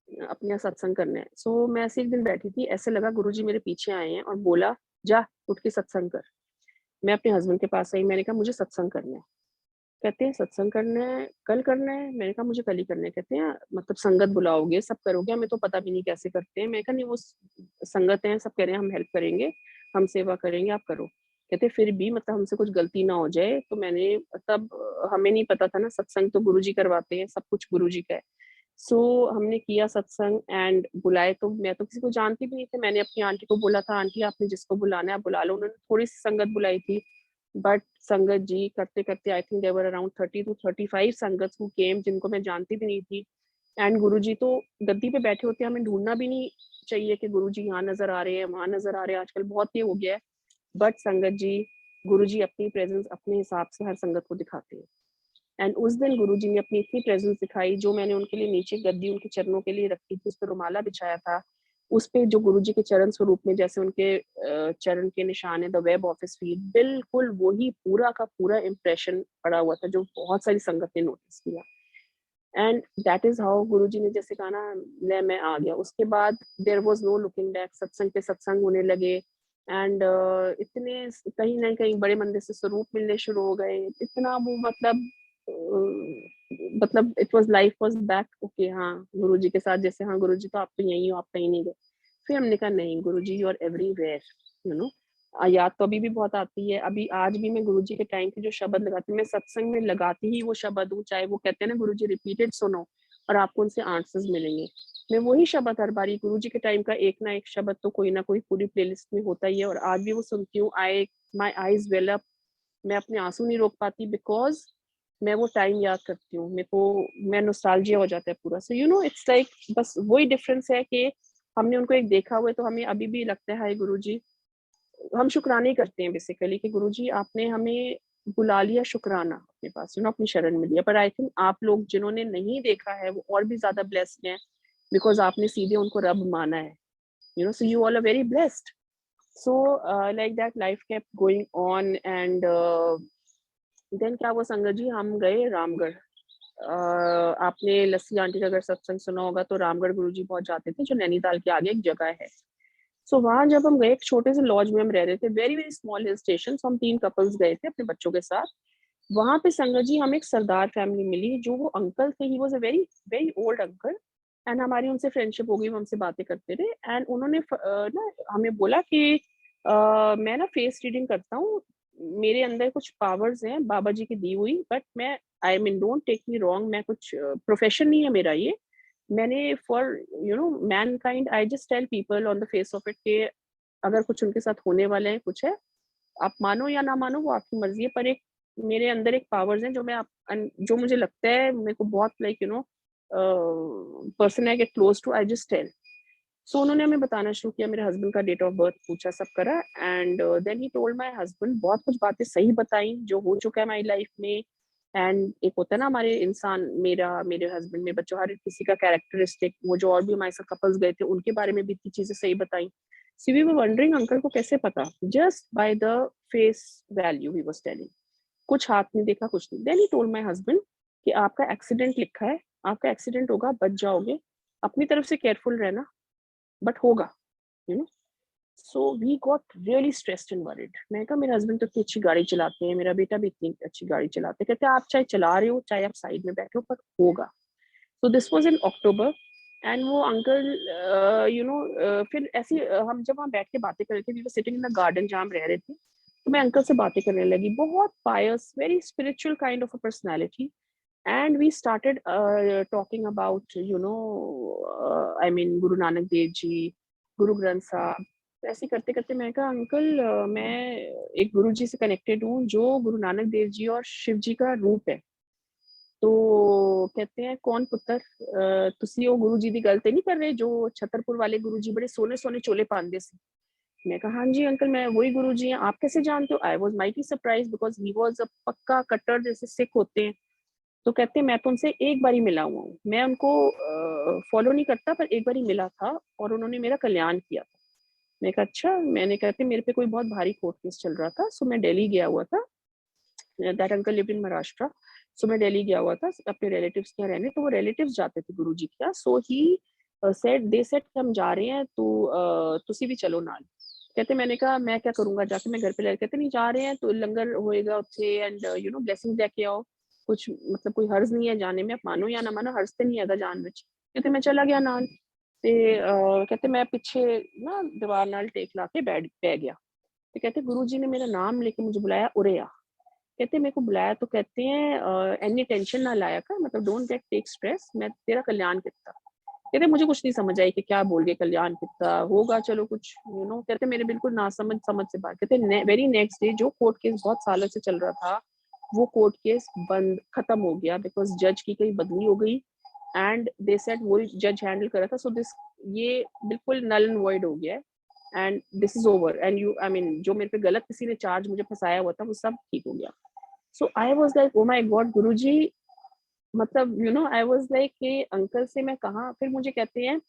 S1: अपने यहाँ सत्संग करना है। सो मैं ऐसे एक दिन बैठी थी, ऐसे लगा गुरुजी मेरे पीछे आए हैं और बोला जा उठ के सत्संग कर। मैं अपने हस्बैंड के पास आई, मैंने कहा मुझे सत्संग करना है। कहते हैं सत्संग करना है, कल करना है। मैंने कहा मुझे कल ही करना है। कहते हैं मतलब संगत बुलाओगे, सब करोगे, हमें तो पता भी नहीं कैसे करते हैं। मैं कहा नहीं, वो संगत है, सब कह रहे हैं हम हेल्प करेंगे, हम सेवा करेंगे, आप करो। कहते फिर भी मतलब हमसे कुछ गलती ना हो जाए। तो मैंने, तब हमें नहीं पता था ना, सत्संग तो गुरुजी करवाते हैं, सब कुछ गुरुजी का है। सो हमने किया सत्संग एंड बुलाए, तो मैं तो किसी को जानती भी नहीं थी। मैंने अपनी आंटी को बोला था, आंटी आपने जिसको बुलाना है आप बुला लो। उन्होंने थोड़ी सी संगत बुलाई थी, बट संगत जी करते करते I think there were around 30 to 35 संगत हु केम, जिनको मैं जानती भी नहीं थी। एंड गुरुजी तो गद्दी पे बैठे होते, हमें ढूंढना भी नहीं चाहिए कि गुरुजी यहाँ नज़र आ रहे हैं, वहाँ नज़र आ रहे हैं, आजकल बहुत ये हो गया है। बट संगत जी, गुरुजी अपनी प्रेज़ेंस अपने हिसाब से हर संगत को दिखाते हैं। एंड उस दिन गुरुजी ने अपनी इतनी प्रेज़ेंस दिखाई, जो मैंने उनके लिए नीचे गद्दी उनके चरणों के लिए रखी थी, उस पे रुमाला बिछाया था, उस पे जो गुरुजी के चरण स्वरूप में जैसे उनके चरण के निशान है, the web of his feet, बिल्कुल वही पूरा का पूरा इम्प्रेशन पड़ा हुआ था, जो बहुत सारी संगत ने नोटिस किया। एंड दैट इज़ हाउ गुरुजी ने जैसे कहा ना, ले मैं आ गया। उसके बाद there was no looking back, सत्संग पे सत्संग होने लगे एंड इतने कहीं न कहीं बड़े मंदिर से स्वरूप मिलने शुरू हो गए। इतना वो मतलब it was life was back. Okay हाँ, गुरुजी के साथ जैसे हाँ, गुरुजी तो आप तो यहीं हो, आप कहीं नहीं गए। फिर हमने कहा नहीं Guruji you are everywhere, you know. याद तो अभी भी बहुत आती है। अभी आज भी मैं गुरुजी के टाइम के जो शब्द लगाती हूँ, मैं सत्संग में लगाती ही वो शब्द हूँ, चाहे वो कहते हैं ना गुरुजी रिपीटेड सुनो और आपको उनसे आंसर्स मिलेंगे। मैं वही शब्द हर बारी गुरुजी के टाइम का एक ना एक शब्द तो कोई ना कोई पूरी प्लेलिस्ट में होता ही है और आज भी वो सुनती हूँ। माय आईज़ वेल अप, मैं अपने आँसू नहीं रोक पाती बिकॉज़ मैं वो टाइम याद करती हूँ। मैं नॉस्टैल्जिया हो जाता है पूरा। So you know it's like बस वही डिफरेंस है कि हमने उनको एक देखा हुआ है तो हमें अभी भी लगता है हाय गुरुजी। हम शुक्राने ही करते हैं बेसिकली कि गुरुजी आपने हमें बुला लिया, शुक्राना अपने पास, यू नो अपनी शरण में लिया। पर आई थिंक आप लोग जिन्होंने नहीं देखा है वो और भी ज़्यादा ब्लेस्ड हैं बिकॉज़ आपने सीधे उनको रब माना है। You know so you all are very blessed. So like that life kept going on and then क्या हुआ संगत जी, हम गए रामगढ़। आपने लस्सी आंटी का अगर सत्संग सुना होगा तो रामगढ़ गुरुजी बहुत जाते थे, जो नैनीताल के आगे एक जगह है। सो वहाँ जब हम गए, एक छोटे से लॉज में हम रह रहे थे, very very small hill station. So हम 3 कपल्स गए थे अपने बच्चों के साथ। वहाँ पे संगत जी हमें एक सरदार फैमिली मिली, जो वो अंकल थे, he was a very very old uncle and हमारी उनसे फ्रेंडशिप हो गई, वो हमसे बातें करते रहे एंड उन्होंने ना हमें बोला कि मैं ना फेस रीडिंग करता हूँ, मेरे अंदर कुछ पावर्स हैं बाबा जी की दी हुई, बट मैं I mean don't take me wrong, मैं कुछ प्रोफेशन नहीं है मेरा ये। मैंने for you know mankind I just tell people on the face of it कि अगर कुछ उनके साथ होने वाला है, कुछ है, आप मानो या ना मानो वो आपकी मर्ज़ी है, पर एक मेरे अंदर एक पावर्स हैं जो मैं जो मुझे लगता है मेरे को बहुत like you know person I get close to, I just tell. So उन्होंने हमें बताना शुरू किया, मेरे हस्बैंड का डेट ऑफ बर्थ पूछा, सब करा and then he told my husband, बहुत कुछ बातें सही बताई जो हो चुका है हमारी लाइफ में। एंड एक होता है ना हमारे इंसान, मेरे हस्बैंड, मेरे बच्चों, हर किसी का कैरेक्टरिस्टिक, वो जो और भी हमारे साथ कपल्स गए थे उनके बारे में भी इतनी चीजें सही बताई। See we were wondering uncle को कैसे पता, just by the face value he was telling. कुछ हाथ नहीं देखा, कुछ नहीं। Then he told my husband कि आपका एक्सीडेंट लिखा है, आपका एक्सीडेंट होगा, बच जाओगे, अपनी तरफ से केयरफुल रहना, बट होगा, you know. So we got really stressed and worried. मैंने कहा मेरे हस्बैंड तो इतनी अच्छी गाड़ी चलाते हैं, मेरा बेटा भी इतनी अच्छी गाड़ी चलाते हैं। कहते हैं आप चाहे चला रहे हो, चाहे आप साइड में बैठे हो, पर होगा। So this was in October and वो अंकल यू नो फिर ऐसे हम जब वहाँ बैठ के बातें कर रहे थे, we were sitting in the garden जहाँ हम रह रहे थे, तो मैं अंकल से बातें करने लगी। बहुत pious, very spiritual kind of a personality and we started talking about you know I mean Guru Nanak Dev ji, Guru Granth साहब। तो ऐसे करते-करते मैंने कहा अंकल मैं एक गुरुजी से कनेक्टेड हूँ जो गुरु नानक देव जी और शिव जी का रूप है। तो कहते हैं कौन पुੱਤਰ ਤੁਸੀਂ ਉਹ गुरु जी ਦੀ ਗੱਲ ਤੇ नहीं कर रहे जो छतरपुर वाले गुरु जी बड़े सोने-सोने चोले पांदे सी? मैं कहा हाँ जी अंकल, मैं वही गुरु जी हैं। आप कैसे जानते हो? I was mighty surprised because he was a पक्का कट्टर जैसे सिख होते हैं। तो कहते हैं मैं तो उनसे एक बार ही मिला हुआ हूँ। मैं उनको फॉलो नहीं करता, पर एक बार ही मिला था और उन्होंने मेरा कल्याण किया था। मैंने कहा अच्छा, मैंने कहते मेरे पे कोई बहुत भारी कोर्ट केस चल रहा था, सो मैं दिल्ली गया हुआ था। That uncle lived in Maharashtra. So मैं दिल्ली गया हुआ था अपने रिलेटिव्स के यहाँ रहने, तो वो रिलेटिव्स जाते थे गुरुजी के यहाँ। सो ही सेड दे सेड कि हम जा रहे हैं तो तुसी भी चलो नाल। कहते मैंने कहा मैं क्या करूँगा जाके, मैं घर पे रह, कहते नहीं जा रहे हैं तो लंगर होएगा उत्थे एंड यू नो ब्लेसिंग लेके आओ। कुछ मतलब कोई हर्ज नहीं है जाने में, आप मानो या ना मानो, हर्ज तो नहीं हैगा जान विच। कहते मैं चला गया नाल ते कहते मैं पीछे ना दीवार नाल टेक ला के बैठ पै गया। तो कहते गुरुजी ने मेरा नाम लेके मुझे बुलाया, उरे आ। कहते मेरे को बुलाया तो कहते हैं एनी टेंशन ना लाया कर, मतलब डोंट गेट टेक स्ट्रेस, मैं तेरा कल्याण कितना। कहते मुझे कुछ नहीं समझ आई कि क्या बोल गए, कल्याण कितना होगा, चलो कुछ यू नो। कहते मेरे बिल्कुल ना समझ समझ से बात। कहते वेरी नेक्स्ट डे जो कोर्ट केस बहुत सालों से चल रहा था, वो कोर्ट केस बंद खत्म हो गया बिकॉज जज की कहीं बदली हो गई एंड दे सेड वो जज हैंडल कर रहा था, सो दिस ये बिल्कुल नल एंड वॉइड हो गया है and this is over and you I mean जो मेरे पे गलत किसी ने चार्ज मुझे फंसाया हुआ था वो सब ठीक हो गया. So I was like oh my God Guruji, मतलब आई वाज लाइक कि अंकल से मैं कहाँ, फिर मुझे कहते हैं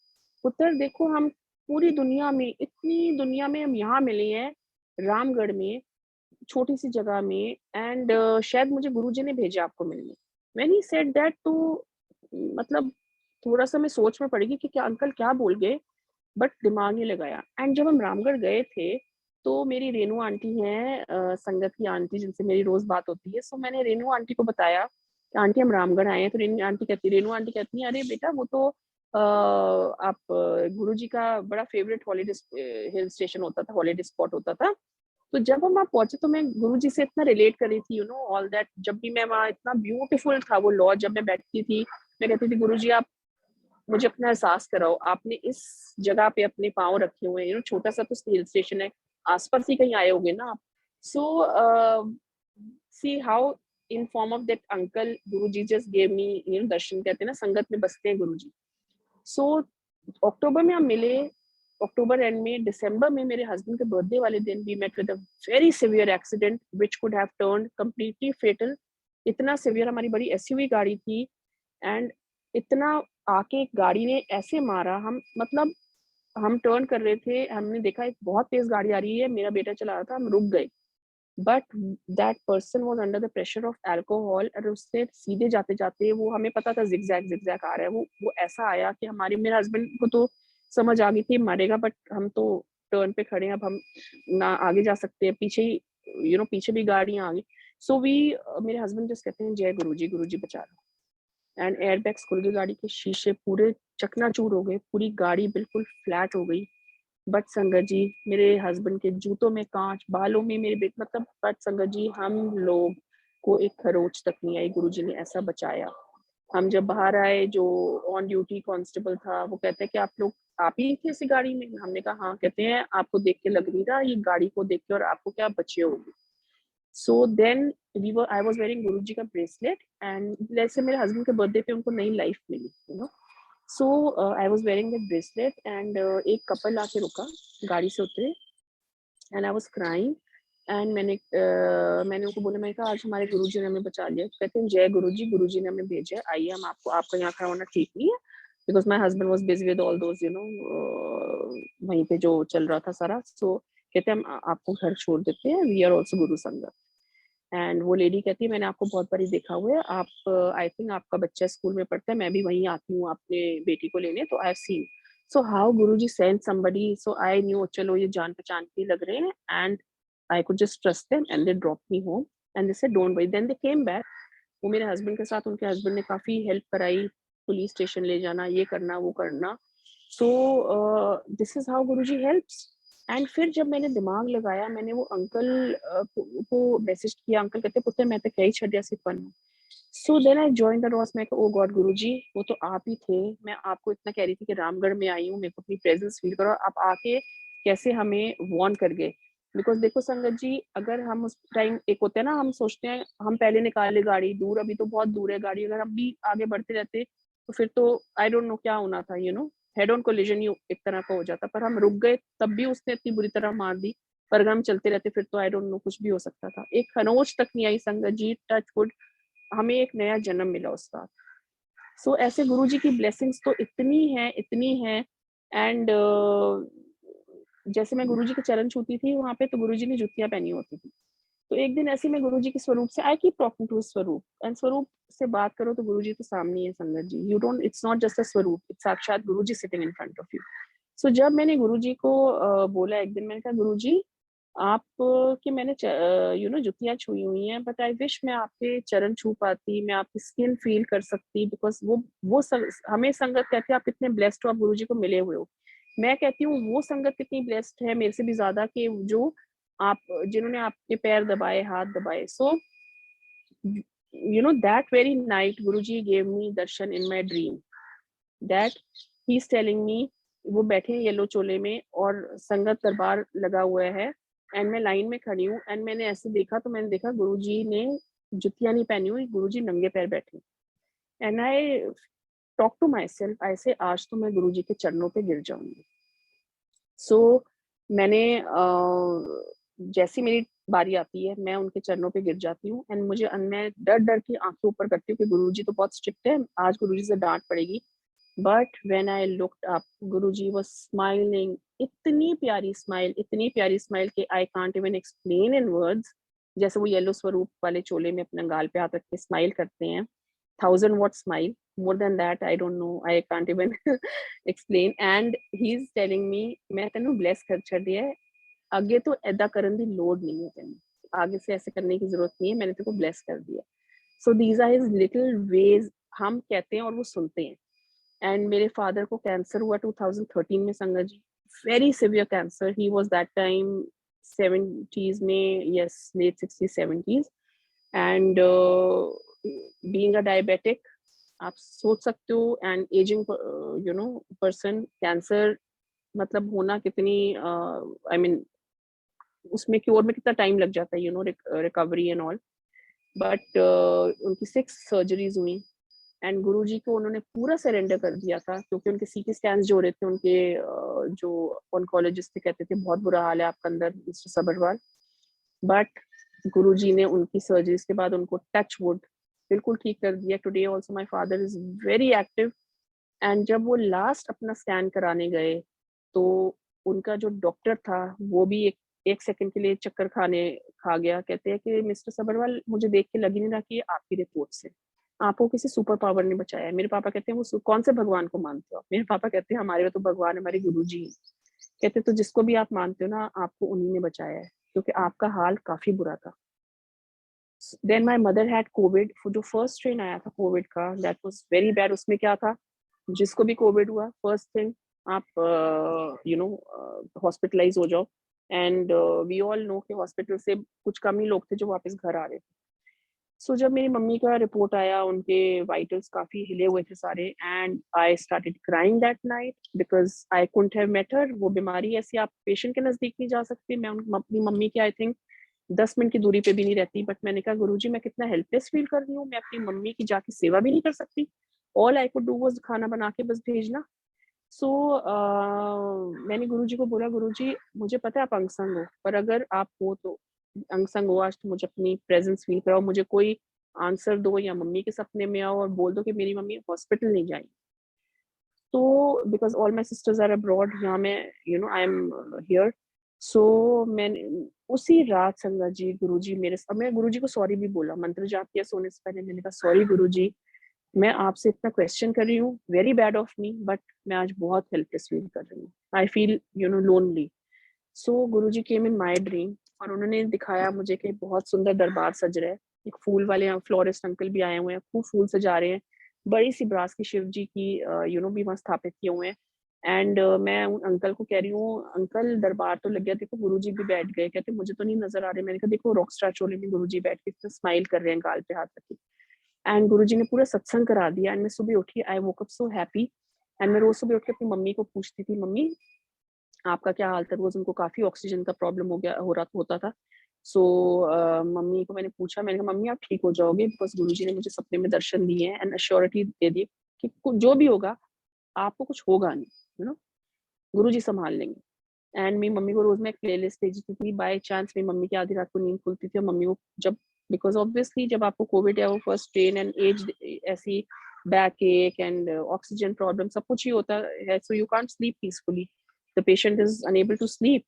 S1: पुत्र देखो हम पूरी दुनिया में, इतनी दुनिया में हम यहाँ मिले हैं रामगढ़ में, छोटी सी जगह में एंड शायद मुझे गुरुजी ने भेजा आपको मिलने. व्हेन ही सेड दैट तो मतलब थोड़ा-सा मैं सोच में पड़ गई कि क्या अंकल क्या बोल गए, बट दिमाग नहीं लगाया. एंड जब हम रामगढ़ गए थे, तो मेरी रेणु आंटी हैं संगत की आंटी जिनसे मेरी रोज़ बात होती है. सो मैंने रेणु आंटी को बताया कि आंटी हम रामगढ़ आए हैं, तो रेणु आंटी कहती हैं, "अरे बेटा वो तो आप गुरुजी का बड़ा फेवरेट हॉलिडे हिल स्टेशन होता था, हॉलिडे स्पॉट होता था." तो जब हम वहाँ पहुँचे तो मैं गुरुजी से इतना रिलेट कर रही थी ऑल दैट. जब भी मैं वहाँ, इतना ब्यूटीफुल था वो लॉज, जब मैं बैठती थी, मैं कहती थी गुरुजी आप मुझे अपना एहसास कराओ, आपने इस जगह पे अपने पाँव रखे हुए हैं, छोटा-सा तो हिल स्टेशन है, आस-पास ही कहीं आए होंगे ना आप. So see how in form of that uncle Guruji just gave me darshan. कहते हैं ना संगत में बसते हैं गुरुजी. सो अक्टूबर में हम मिले, अक्टूबर एंड में, दिसंबर में मेरे हस्बैंड के बर्थडे वाले दिन we met with a very severe accident which could have turned completely fatal. इतना सिवियर, हमारी बड़ी एसयूवी गाड़ी थी एंड इतना आके गाड़ी ने ऐसे मारा, हम मतलब हम टर्न कर रहे थे, हमने देखा एक बहुत तेज गाड़ी आ रही है, मेरा बेटा चला रहा था, हम रुक गए. But that person was under the pressure of alcohol और उससे सीधे जाते-जाते वो, हमें पता था ज़िगज़ैग आ रहा है, वो ऐसा आया कि हमारे मेरे हस्बैंड को तो समझ आ गई थी मरेगा, बट हम तो टर्न पे खड़े हैं, अब हम ना आगे जा सकते हैं, पीछे ही पीछे भी गाड़ियाँ आ गई. सो वी मेरे हस्बैंड जस्ट कहते हैं जय गुरुजी, गुरुजी बचा लो. एंड एयरबैग्स खुल गए, गाड़ी के शीशे पूरे चकनाचूर हो गए, पूरी गाड़ी बिल्कुल फ्लैट हो गई. बट संगत जी, मेरे हस्बैंड के जूतों में काँच, बालों में मेरे मतलब, बट संगत जी हम लोग को एक खरोच तक नहीं आई, गुरुजी ने ऐसा बचाया. हम जब बाहर आए, जो ऑन ड्यूटी कांस्टेबल था वो कहता है कि आप ही थे इसी गाड़ी में? हमने कहा हाँ. कहते हैं आपको देख के लग नहीं रहा, ये गाड़ी को देख के, और आपको क्या, बचे होगे. So then I was wearing Guruji का ब्रेसलेट एंड जैसे मेरे हस्बैंड के बर्थडे पे उनको नई लाइफ मिली. So I was wearing that bracelet and एक कपल आके रुका, गाड़ी से उतरे and I was crying and मैंने उनको बोला, मैंने कहा आज हमारे गुरुजी ने हमें बचा लिया. कहते हैं जय गुरुजी, गुरुजी ने हमें भेजा है, आइए हम आपको, आपका यहाँ खड़ा होना ठीक नहीं है. Because my husband was busy with all those वहीं पे जो चल रहा था सारा. सो कहते हैं हम आपको घर छोड़ देते हैं, वी आर ऑल्सो गुरु संगत. एंड वो लेडी कहती है मैंने आपको बहुत बारी देखा हुआ है, आप आई थिंक आपका बच्चा स्कूल में पढ़ता है, मैं भी वहीं आती हूँ अपने बेटी को लेने, तो I have seen. So how Guruji send somebody, so I knew चलो ये जान पहचान के लग रहे हैं and I could just trust them and they drop me home and they said don't worry. Then they came back. वो मेरे हस्बैंड के साथ, उनके हस्बैंड ने काफ़ी हेल्प कराई, पुलिस स्टेशन ले जाना, ये करना, वो करना. सो this is how Guruji helps. And फिर जब मैंने दिमाग लगाया, मैंने वो अंकल को मैसेज किया. अंकल कहते पुत्र मैं तो कई छड्या सी पन. So then I join the dots. मैं ओ गॉड गुरुजी वो तो आप ही थे, मैं आपको इतना कह रही थी कि रामगढ़ में आई हूँ, मेरे को अपनी प्रेजेंस फील करो, आप आके कैसे हमें वार्न कर गए. बिकॉज देखो संगत जी, अगर हम उस टाइम, एक होता है ना, हम सोचते हैं हम पहले निकाले गाड़ी दूर, अभी तो बहुत दूर है गाड़ी, अगर हम भी आगे बढ़ते रहते तो फिर तो आई डोंट नो क्या होना था. हेड ऑन कोलिजन ही एक तरह का हो जाता, पर हम रुक गए तब भी उसने इतनी बुरी तरह मार दी. पर अगर हम चलते रहते फिर तो आई डोंट नो, कुछ भी हो सकता था. एक खरोच तक नहीं आई संगत जी, टच वुड, हमें एक नया जन्म मिला उस रात. सो ऐसे गुरुजी की ब्लेसिंग्स तो इतनी है. एंड जैसे मैं गुरुजी के चरण छूती थी वहाँ पे, तो गुरुजी ने जुतियाँ पहनी होती थी. तो एक दिन ऐसे ही मैं गुरुजी के स्वरूप से, आई कीप टॉकिंग टू स्वरूप, एंड स्वरूप से बात करो तो गुरुजी तो सामने ही है संगत जी. You don't, it's not just a swaroop, it's sakshat Guruji sitting in front of you. So जब मैंने गुरुजी को बोला एक दिन, मैंने कहा गुरुजी आप कि मैंने जुतियाँ छुई हुई हैं, बट आई विश मैं आपके चरण छू पाती, मैं आपकी स्किन फील कर सकती, बिकॉज़ वो हमें संगत कहती है आप कितने ब्लेस्ड हो, आप गुरुजी को मिले हुए हो. मैं कहती हूँ वो संगत कितनी ब्लेस्ड है मेरे से भी ज़्यादा, कि जो आप, जिन्होंने आपके पैर दबाए, हाथ दबाए. So that very night Guruji gave me Darshan in my dream, that he is telling me, वो बैठे हैं येलो चोले में और संगत दरबार लगा हुआ है एंड मैं लाइन में खड़ी हूँ. एंड मैंने ऐसे देखा, तो मैंने देखा गुरुजी ने जुतियाँ नहीं पहनी हुई, गुरुजी नंगे पैर बैठे. And I talk to myself, ऐसे आज तो मैं गुरुजी के चरणों पे गिर जाऊंगी। सो मैंने जैसी मेरी बारी आती है, मैं उनके चरणों पे गिर जाती हूँ एंड मैं डर डर के आंखें ऊपर करती हूँ कि गुरुजी तो बहुत स्ट्रिक्ट है, आज गुरुजी से डांट पड़ेगी। But when I looked up, Guruji was smiling, इतनी प्यारी स्माइल कि I can't even explain in words. जैसे वो येलो स्वरूप वाले चोले में अपना गाल पे हाथ रख के स्माइल करते हैं, 1000 watt smile, more than that I don't know, I can't even explain। and he's telling me, मैं तेनू bless कर छड़िया है, आगे तो ऐदा करन दी लोड नहीं है तेनू, आगे से ऐसे करने की जरूरत नहीं है, मैंने तेरे को bless कर दिया। so these are his little ways, हम कहते हैं और वो सुनते हैं। एंड मेरे फादर को कैंसर हुआ 2013 में संगत जी, very severe cancer. He was that time 70s में, yes late 60s 70s। And being a diabetic, आप सोच सकते हो, एंड एजिंग पर्सन, कैंसर मतलब होना कितनी आई मीन उसमें क्योर में कितना टाइम लग जाता है, रिकवरी एंड ऑल। बट उनकी 6 सर्जरीज हुई एंड गुरुजी को उन्होंने पूरा सरेंडर कर दिया था, क्योंकि उनके सीटी स्कैन्स जो हो रहे थे, उनके जो ऑन्कोलॉजिस्ट थे कहते थे बहुत बुरा हाल है आपका अंदर मिस्टर सबरवाल। बट गुरुजी ने उनकी सर्जरीज के बाद उनको टच वुड बिल्कुल ठीक कर दिया। Today also my father is very active. And जब वो लास्ट अपना स्कैन कराने गए, तो उनका जो डॉक्टर था वो भी एक सेकंड के लिए चक्कर खा गया। कहते हैं कि मिस्टर सबरवाल, मुझे देख के लग ही नहीं रहा कि ये आपकी रिपोर्ट से, आपको किसी सुपर पावर ने बचाया है। मेरे पापा कहते हैं वो कौन से भगवान को मानते हो? मेरे पापा कहते हैं हमारे तो भगवान हमारे गुरुजी हैं। कहते तो जिसको भी आप मानते हो ना, आपको उन्हीं ने बचाया है, क्योंकि आपका हाल काफी बुरा था। Then my mother had covid. जो फर्स्ट स्ट्रेन आया था कोविड का, दैट वाज वेरी बैड। उसमें क्या था, जिसको भी कोविड हुआ, फर्स्ट थिंग आप हॉस्पिटलाइज हो जाओ। एंड वी ऑल नो कि हॉस्पिटल से कुछ कम ही लोग थे जो वापस घर आ रहे थे। जब मेरी मम्मी का रिपोर्ट आया, उनके वाइटल्स काफी हिले हुए थे सारे, and I started crying that night because I couldn't have met her. वो बीमारी ऐसी, आप पेशेंट के नजदीक नहीं जा सकते। मैं अपनी मम्मी के आई थिंक 10 मिनट की दूरी पे भी नहीं रहती। बट मैंने कहा गुरुजी, मैं कितना हेल्पलेस फील कर रही हूँ, मैं अपनी मम्मी की जाके सेवा भी नहीं कर सकती। All I could do was खाना बना के बस भेजना। सो मैंने गुरुजी को बोला, गुरुजी मुझे पता है आप अंग-संग हो, पर अगर आप हो तो अंग-संग हो आज, तो मुझे अपनी प्रेजेंस फील कराओ, मुझे कोई आंसर दो, या मम्मी के सपने में आओ और बोल दो कि मेरी मम्मी हॉस्पिटल नहीं जाएंगी। तो because all my sisters are abroad, यहाँ मैं आई एम हियर। सो मैंने उसी रात संगत जी, गुरुजी मैं गुरुजी को सॉरी भी बोला, मंत्र जाप किया सोने से पहले। मैंने कहा सॉरी गुरुजी, मैं आपसे इतना क्वेश्चन कर रही हूँ, very bad of me, but मैं आज बहुत हेल्पलेस फील कर रही हूँ, I feel lonely. So Guruji came in my dream और उन्होंने दिखाया मुझे कि बहुत सुंदर दरबार सज रहा है। एक फूल वाले फ्लोरिस्ट अंकल भी आए हुए हैं, खूब फूल सजा रहे हैं। बड़ी सी ब्रास की शिव जी की भी वहाँ स्थापित किए हुए हैं। एंड मैं उन अंकल को कह रही हूँ, अंकल दरबार तो लग गया, देखो गुरुजी भी बैठ गए। कहते मुझे तो नहीं नजर आ रहे। मैंने कहा देखो रॉक स्टार चोले में गुरुजी बैठ के स्माइल कर रहे हैं, गाल पे हाथ रखे। एंड गुरुजी ने पूरा सत्संग करा दिया। एंड मैं सुबह उठी, I woke up so happy. And मैं रोज सुबह उठ के अपनी मम्मी को पूछती थी, मम्मी आपका क्या हाल था? रोज उनको काफी ऑक्सीजन का प्रॉब्लम हो रहा होता था। सो मम्मी को मैंने पूछा, मैंने कहा मम्मी आप ठीक हो जाओगे, बिकॉज गुरुजी ने मुझे सपने में दर्शन दिए हैं एंड अश्योरिटी दे दी कि जो भी होगा आपको कुछ होगा नहीं, गुरुजी संभाल लेंगे। एंड मेरी मम्मी को रोज मैं एक प्लेलिस्ट भेजती थी। बाय चांस मेरी मम्मी की आधी रात को नींद खुलती थी और मम्मी को जब, बिकॉज ऑब्वियसली जब आपको कोविड या वो फर्स्ट स्ट्रेन एंड एज ऐसी backache and oxygen problem सब कुछ ही होता है, so you can't sleep peacefully, the patient is unable to sleep.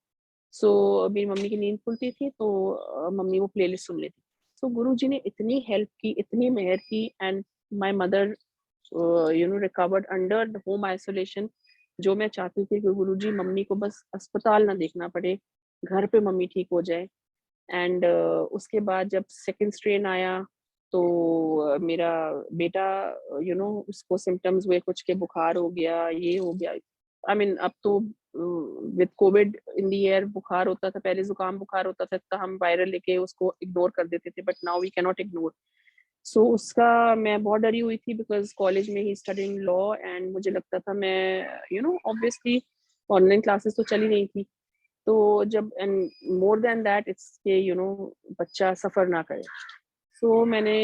S1: So मेरी मम्मी की नींद खुलती थी तो मम्मी वो प्लेलिस्ट सुन लेती। सो गुरुजी ने इतनी हेल्प की, इतनी मेहर की, and my mother recovered under the home isolation. जो मैं चाहती थी कि गुरुजी मम्मी को बस अस्पताल ना देखना पड़े, घर पे मम्मी ठीक हो जाए। एंड उसके बाद जब सेकंड स्ट्रेन आया, तो मेरा बेटा उसको सिम्टम्स हुए कुछ के, बुखार हो गया, ये हो गया। आई मीन अब तो with Covid in the air बुखार होता था, पहले जुकाम बुखार होता था तो हम वायरल लेके उसको इग्नोर कर देते थे, but now we can not ignore. So उसका मैं बहुत डरी हुई थी, बिकॉज कॉलेज में ही स्टडिंग लॉ एंड मुझे लगता था मैं ऑब्वियसली ऑनलाइन क्लासेस तो चली नहीं थी। तो जब and more than that it's के बच्चा सफर ना करे। सो मैंने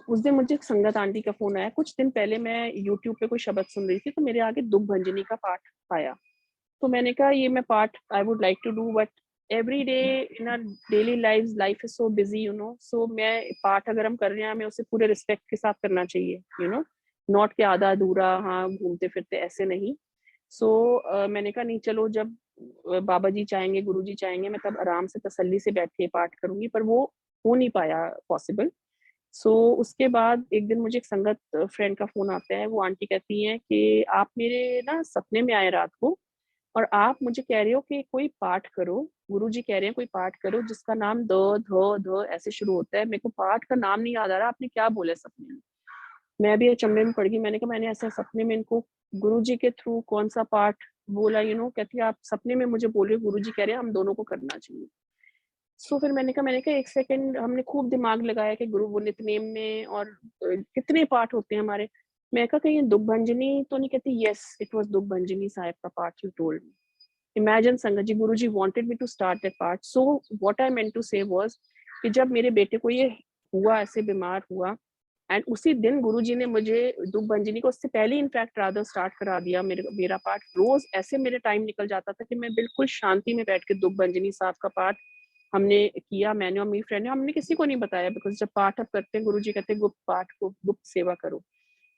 S1: उस दिन मुझे संगत आंटी का फ़ोन आया, कुछ दिन पहले मैं यूट्यूब पे कोई शब्द सुन रही थी, तो मेरे आगे दुख भंजनी का पाठ आया। तो मैंने कहा ये मैं पाठ I would like to do, but every day in our daily lives, life is so busy you know, so मैं पाठ अगर हम कर रहे हैं, हमें उसे पूरे रिस्पेक्ट के साथ करना चाहिए, यू नो, नॉट कि आधा-अधूरा, हाँ, घूमते-फिरते ऐसे नहीं। सो मैंने कहा नहीं चलो, जब बाबा जी चाहेंगे, गुरु जी चाहेंगे, मैं तब आराम से तसल्ली से बैठ के पाठ करूँगी, पर वो हो नहीं पाया पॉसिबल। सो उसके बाद एक दिन मुझे एक संगत फ्रेंड का फ़ोन आता है, वो आंटी कहती हैं कि आप मेरे ना सपने में आए रात को, और आप मुझे कह रहे हो कि कोई पाठ करो, गुरुजी कह रहे हैं कोई पाठ करो जिसका नाम द, ध, ध ऐसे शुरू होता है। मेरे को पाठ का नाम नहीं याद आ रहा, आपने क्या बोला है सपने में? मैं भी अचंभे में पड़ गई, मैंने कहा मैंने ऐसे सपने में इनको गुरुजी के थ्रू कौन-सा पाठ बोला, यू नो, कहती है आप सपने में मुझे बोल रहे हो, गुरुजी कह रहे हैं हम दोनों को करना चाहिए। सो फिर मैंने कहा 1 सेकंड, हमने खूब दिमाग लगाया कि गुरु वो नितनेम में और कितने पाठ होते हैं हमारे। मैं कहा कहीं ये दुखभंजनी तो नहीं? कहती yes, it was Dukhbhanjani Sahib का पाठ you told me. Imagine sangat ji, Guruji wanted me to start that part. So what I meant to say was कि जब मेरे बेटे को ये हुआ, ऐसे बीमार हुआ, एंड उसी दिन गुरुजी ने मुझे दुख भंजनी को उससे पहले इनफैक्ट रादर स्टार्ट करा दिया। मेरा पाठ रोज़ ऐसे मेरे टाइम निकल जाता था कि मैं बिल्कुल शांति में बैठ के दुख भंजनी साहब का पाठ हमने किया, मैंने और मेरी फ्रेंड ने। हमने किसी को नहीं बताया, बिकॉज़ जब पाठ आप करते हैं, गुरुजी कहते हैं गुप्त पाठ को गुप्त सेवा करो।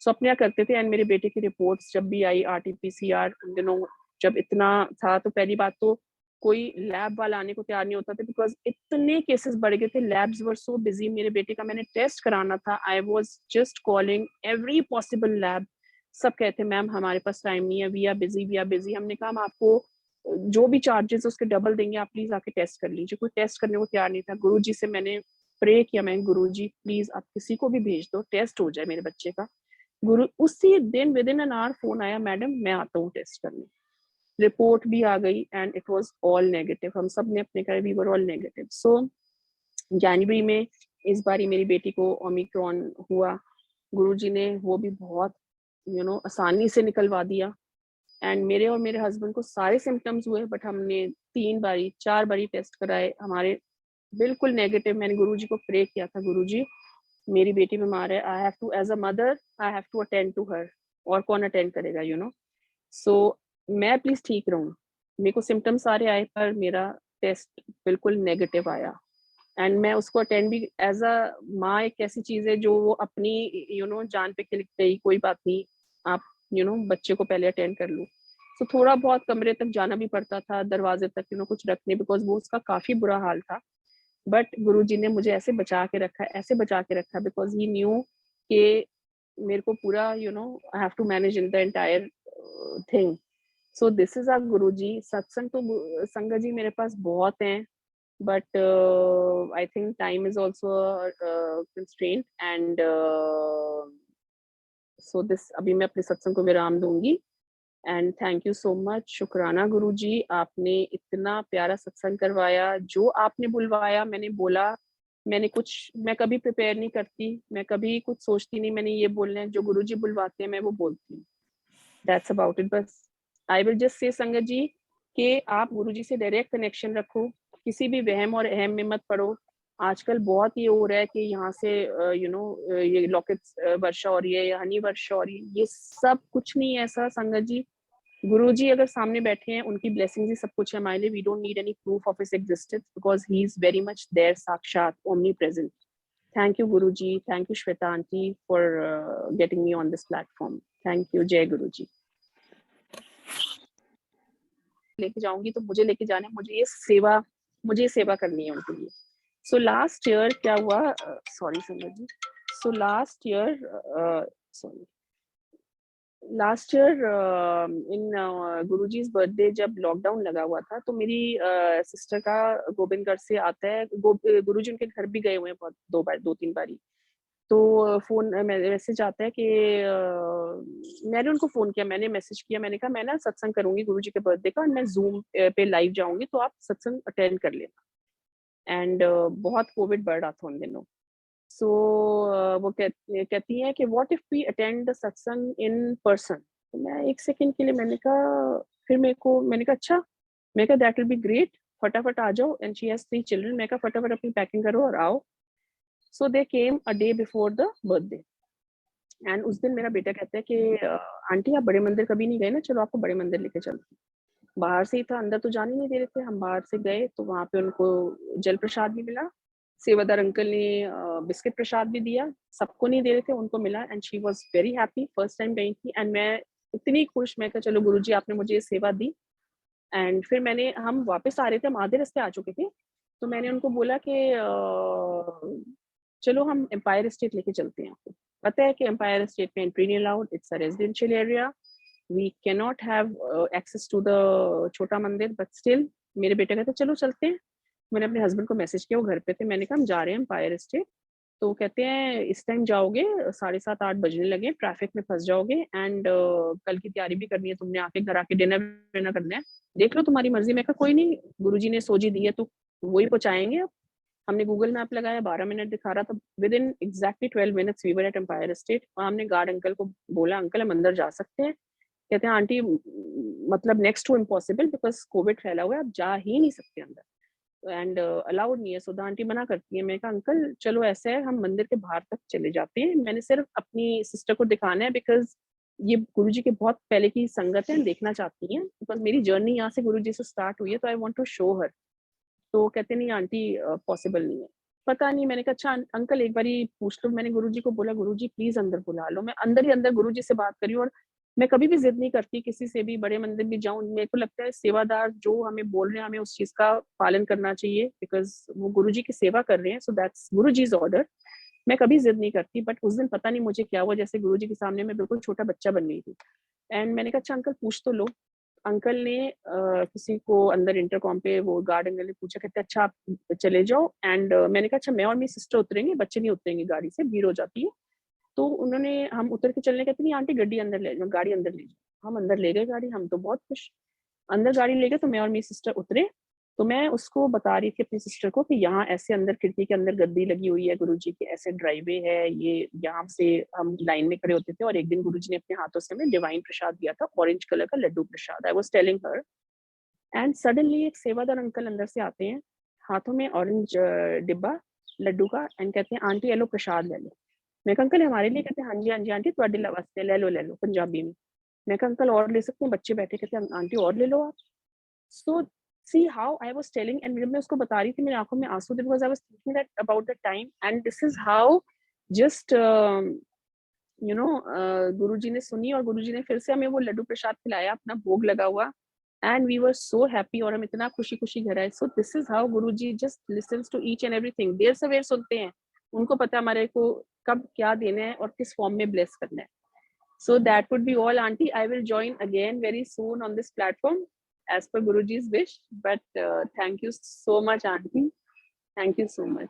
S1: सो अपने यहाँ करते थे, एंड मेरे बेटे की रिपोर्ट्स जब भी आई आरटी-पीसीआर उन दिनों जब इतना था, तो पहली बात तो कोई लैब वाला आने को तैयार नहीं होता था, बिकॉज़ इतने केसेस बढ़ गए थे, लैब्स वर सो बिज़ी। मेरे बेटे का मैंने टेस्ट कराना था, I was just calling every possible lab. सब कहते मैम हमारे पास टाइम नहीं है, we are busy, we are busy. हमने कहा हम आपको जो भी चार्जेज़ उसके डबल देंगे, आप प्लीज़ आके टेस्ट कर लीजिए। कोई टेस्ट करने को तैयार नहीं था। गुरुजी से मैंने प्रे किया, मैं गुरुजी प्लीज़ आप किसी को भी भेज दो, टेस्ट हो जाए मेरे बच्चे का। गुरु उसी दिन विदिन एन आवर फ़ोन आया, मैडम मैं आता हूँ टेस्ट करने। रिपोर्ट भी आ गई and it was all negative. हम सब ने अपने कहा वी वर ऑल नेगेटिव। सो जनवरी में इस बारी मेरी बेटी को ओमिक्रॉन हुआ। गुरुजी ने वो भी बहुत आसानी से निकलवा दिया, एंड मेरे और मेरे हस्बैंड को सारे सिम्पटम्स हुए, बट हमने 3 बारी 4 बारी टेस्ट कराए, हमारे बिल्कुल नेगेटिव। मैंने गुरुजी को प्रे किया था, गुरुजी मेरी बेटी बीमार है, I have to as a mother I have to attend to her, और कौन अटेंड करेगा यू नो? सो मैं प्लीज़ ठीक रहूँ। मेरे को सिम्पटम्स सारे आए, पर मेरा टेस्ट बिल्कुल नेगेटिव आया, एंड मैं उसको अटेंड भी एज़ अ माँ। एक ऐसी चीज़ है जो वो अपनी जान पे खिल गई, कोई बात नहीं, आप बच्चे को पहले अटेंड कर लो। तो थोड़ा बहुत कमरे तक जाना भी पड़ता था, दरवाज़े तक कुछ रखने, बिकॉज़ वो उसका काफ़ी बुरा हाल था। बट गुरुजी ने मुझे ऐसे बचा के रखा, ऐसे बचा के रखा, बिकॉज़ ही न्यू कि मेरे को पूरा I have to manage in the entire thing. So this is our Guruji. सत्संग तो संगत जी मेरे पास बहुत हैं, but I think time is also constraint, and so this अभी मैं अपने सत्संग को विराम दूँगी, and thank you so much. शुकराना गुरुजी, आपने इतना प्यारा सत्संग करवाया, जो आपने बुलवाया मैंने बोला। मैं कभी प्रिपेयर नहीं करती, मैं कभी कुछ सोचती नहीं मैंने ये बोलना है, जो गुरुजी बुलवाते हैं मैं वो बोलती हूँ। That's about it. बस आई विल जस्ट से संगत जी कि आप गुरुजी से डायरेक्ट कनेक्शन रखो, किसी भी वहम और अहम में मत पड़ो। आजकल बहुत ये हो रहा है कि यहाँ से ये लॉकेट्स वर्षा हो रही है या हनी वर्षा हो रही है, ये सब कुछ नहीं है ऐसा संगत जी। गुरुजी अगर सामने बैठे हैं, उनकी ब्लेसिंग्स ही सब कुछ है हमारे लिए। We don't need any proof of his existence, because he is very much there, sakshat, omnipresent. Thank you Guruji, thank you Shweta aunty for getting me on this platform. Thank you. जय गुरुजी। लेके जाऊँगी तो मुझे लेके जाना है, मुझे ये सेवा करनी है उनके लिए। सो लास्ट ईयर क्या हुआ, सॉरी संगत जी। So last year in Guruji's birthday जब लॉकडाउन लगा हुआ था, तो मेरी सिस्टर का गोबिंदगढ़ से आता है, गुरुजी उनके घर भी गए हुए हैं बहुत, 2-3 बारी। तो फ़ोन मैसेज आता है कि मैंने उनको फ़ोन किया, मैंने मैसेज किया, मैंने कहा मैं ना सत्संग करूँगी गुरुजी के बर्थडे का, और मैं ज़ूम पे लाइव जाऊँगी, तो आप सत्संग अटेंड कर लेना। एंड बहुत कोविड बढ़ रहा था उन दिनों। सो वो कहती हैं कि what if we attend the satsang in person. तो मैं 1 सेकंड के लिए मैंने कहा अच्छा, मैंने कहा दैट विल बी ग्रेट, फटाफट आ जाओ। And she has 3 children. मैं कहा फटाफट अपनी पैकिंग करो और आओ। So they came a day before the birthday and उस दिन मेरा बेटा कहता है कि आंटी आप बड़े मंदिर कभी नहीं गए ना, चलो आपको बड़े मंदिर लेके चलते हैं। बाहर से ही था, अंदर तो जाने नहीं दे रहे थे, हम बाहर से गए तो वहाँ पे उनको जल प्रसाद भी मिला, सेवादार अंकल ने बिस्किट प्रसाद भी दिया, सबको नहीं दे रहे थे, उनको मिला and she was very happy, first time गई थी एंड मैं इतनी खुश, मैं कहा चलो गुरुजी आपने मुझे ये सेवा दी। एंड फिर हम वापस आ रहे थे, हम आधे रास्ते आ चुके थे, तो मैंने उनको बोला कि चलो हम एम्पायर स्टेट लेके चलते हैं आपको। पता है कि एम्पायर स्टेट में एंट्री नहीं allowed, it's a residential area, we can not have access to the chhota mandir, but still मेरे बेटे कहते चलो चलते हैं। मैंने अपने हस्बैंड को मैसेज किया, वो घर पे थे, मैंने कहा हम जा रहे हैं एम्पायर स्टेट। तो कहते हैं इस टाइम जाओगे 7:30-8 बजने लगे, ट्रैफिक में फंस जाओगे एंड कल की तैयारी भी करनी है, तुमने आके घर आके डिनर विनर करना है, देख लो तुम्हारी मर्जी। मैं कहा कोई नहीं, गुरुजी ने सोजी दी है तो वही पहुंचाएंगे। अब हमने गूगल मैप लगाया, 12 मिनट दिखा रहा था, within exactly 12 minutes we were at Empire State. और हमने गार्ड अंकल को बोला अंकल हम अंदर जा सकते हैं? कहते हैं आंटी मतलब next to impossible, because covid फैला हुआ है, आप जा ही नहीं सकते अंदर एंड अलाउड नहीं है। सुधा आंटी मना करती है। मैंने कहा अंकल चलो ऐसा है हम मंदिर के बाहर तक चले जाते हैं, मैंने सिर्फ अपनी सिस्टर को दिखाना है, बिकॉज ये गुरुजी के बहुत पहले की संगत है, देखना चाहती हैं, बिकॉज मेरी जर्नी यहाँ से गुरुजी से स्टार्ट हुई है, तो आई वांट टू शो हर। तो कहते नहीं आंटी पॉसिबल नहीं है। पता नहीं, मैंने कहा अच्छा अंकल एक बार पूछ लो। मैंने गुरुजी को बोला गुरुजी प्लीज अंदर बुला लो। मैं अंदर ही अंदर गुरुजी से बात करी, और मैं कभी भी जिद नहीं करती किसी से भी, बड़े मंदिर भी जाऊं, मेरे को लगता है सेवादार जो हमें बोल रहे हैं हमें उस चीज का पालन करना चाहिए, बिकॉज वो गुरुजी की सेवा कर रहे हैं, सो दैट्स गुरुजीज ऑर्डर। मैं कभी जिद नहीं करती, बट उस दिन पता नहीं मुझे क्या हुआ, जैसे गुरुजी के सामने मैं बिल्कुल छोटा बच्चा बन गई थी। एंड मैंने कहा अच्छा अंकल पूछ तो लो। अंकल ने किसी को अंदर इंटरकॉम पे वो गार्ड अंकल ने पूछा, कहते अच्छा आप चले जाओ। एंड मैंने कहा अच्छा मैं और मेरी सिस्टर उतरेंगे, बच्चे नहीं उतरेंगे, गाड़ी से भीड़ हो जाती है। तो उन्होंने, हम उतर के चलने, कहते नहीं आंटी गाड़ी अंदर ले जाओ, गाड़ी अंदर ले जाओ। हम अंदर ले गए गाड़ी, हम तो बहुत खुश। अंदर गाड़ी ले गए तो मैं और मेरी सिस्टर उतरे। तो मैं उसको बता रही थी अपनी सिस्टर को कि यहाँ ऐसे अंदर खिड़की के अंदर गद्दी लगी हुई है गुरुजी की, ऐसे ड्राइवे है, ये यहाँ से हम लाइन में खड़े होते थे। और एक दिन गुरुजी ने अपने हाथों से हमें डिवाइन प्रसाद दिया था, ऑरेंज कलर का laddoo prasad. I was telling her and suddenly एक सेवादार अंकल अंदर से आते हैं, हाथों में ऑरेंज डिब्बा लड्डू का, एंड कहते हैं आंटी ये लो प्रसाद ले लो। मैं कहा अंकल हमारे लिए? कहते हैं हाँ जी आंटी ਤੁਹਾਡੇ वास्ते ले लो पंजाबी में। मैं कहा अंकल और ले सकते हैं, बच्चे बैठे। कहते हैं आंटी और ले लो आप। So see how I was telling, and जब मैं उसको बता रही थी मेरी आंखों में आंसू थे, because I was thinking that about the time, and this is how just you know Guruji ने सुनी, और गुरुजी ने फिर से हमें वो लड्डू प्रसाद खिलाया, अपना भोग लगा हुआ, and we were so happy, और हम इतना खुशी खुशी घर आए। So this is how Guruji just listens to each and everything, देर सवेर सुनते हैं, उनको पता है हमारे को कब क्या देना है और किस फॉर्म में ब्लेस करना है। So that would be all, Auntie. I will join again very soon on this platform as per Guruji's wish. But thank you so much, Auntie. Thank you so much.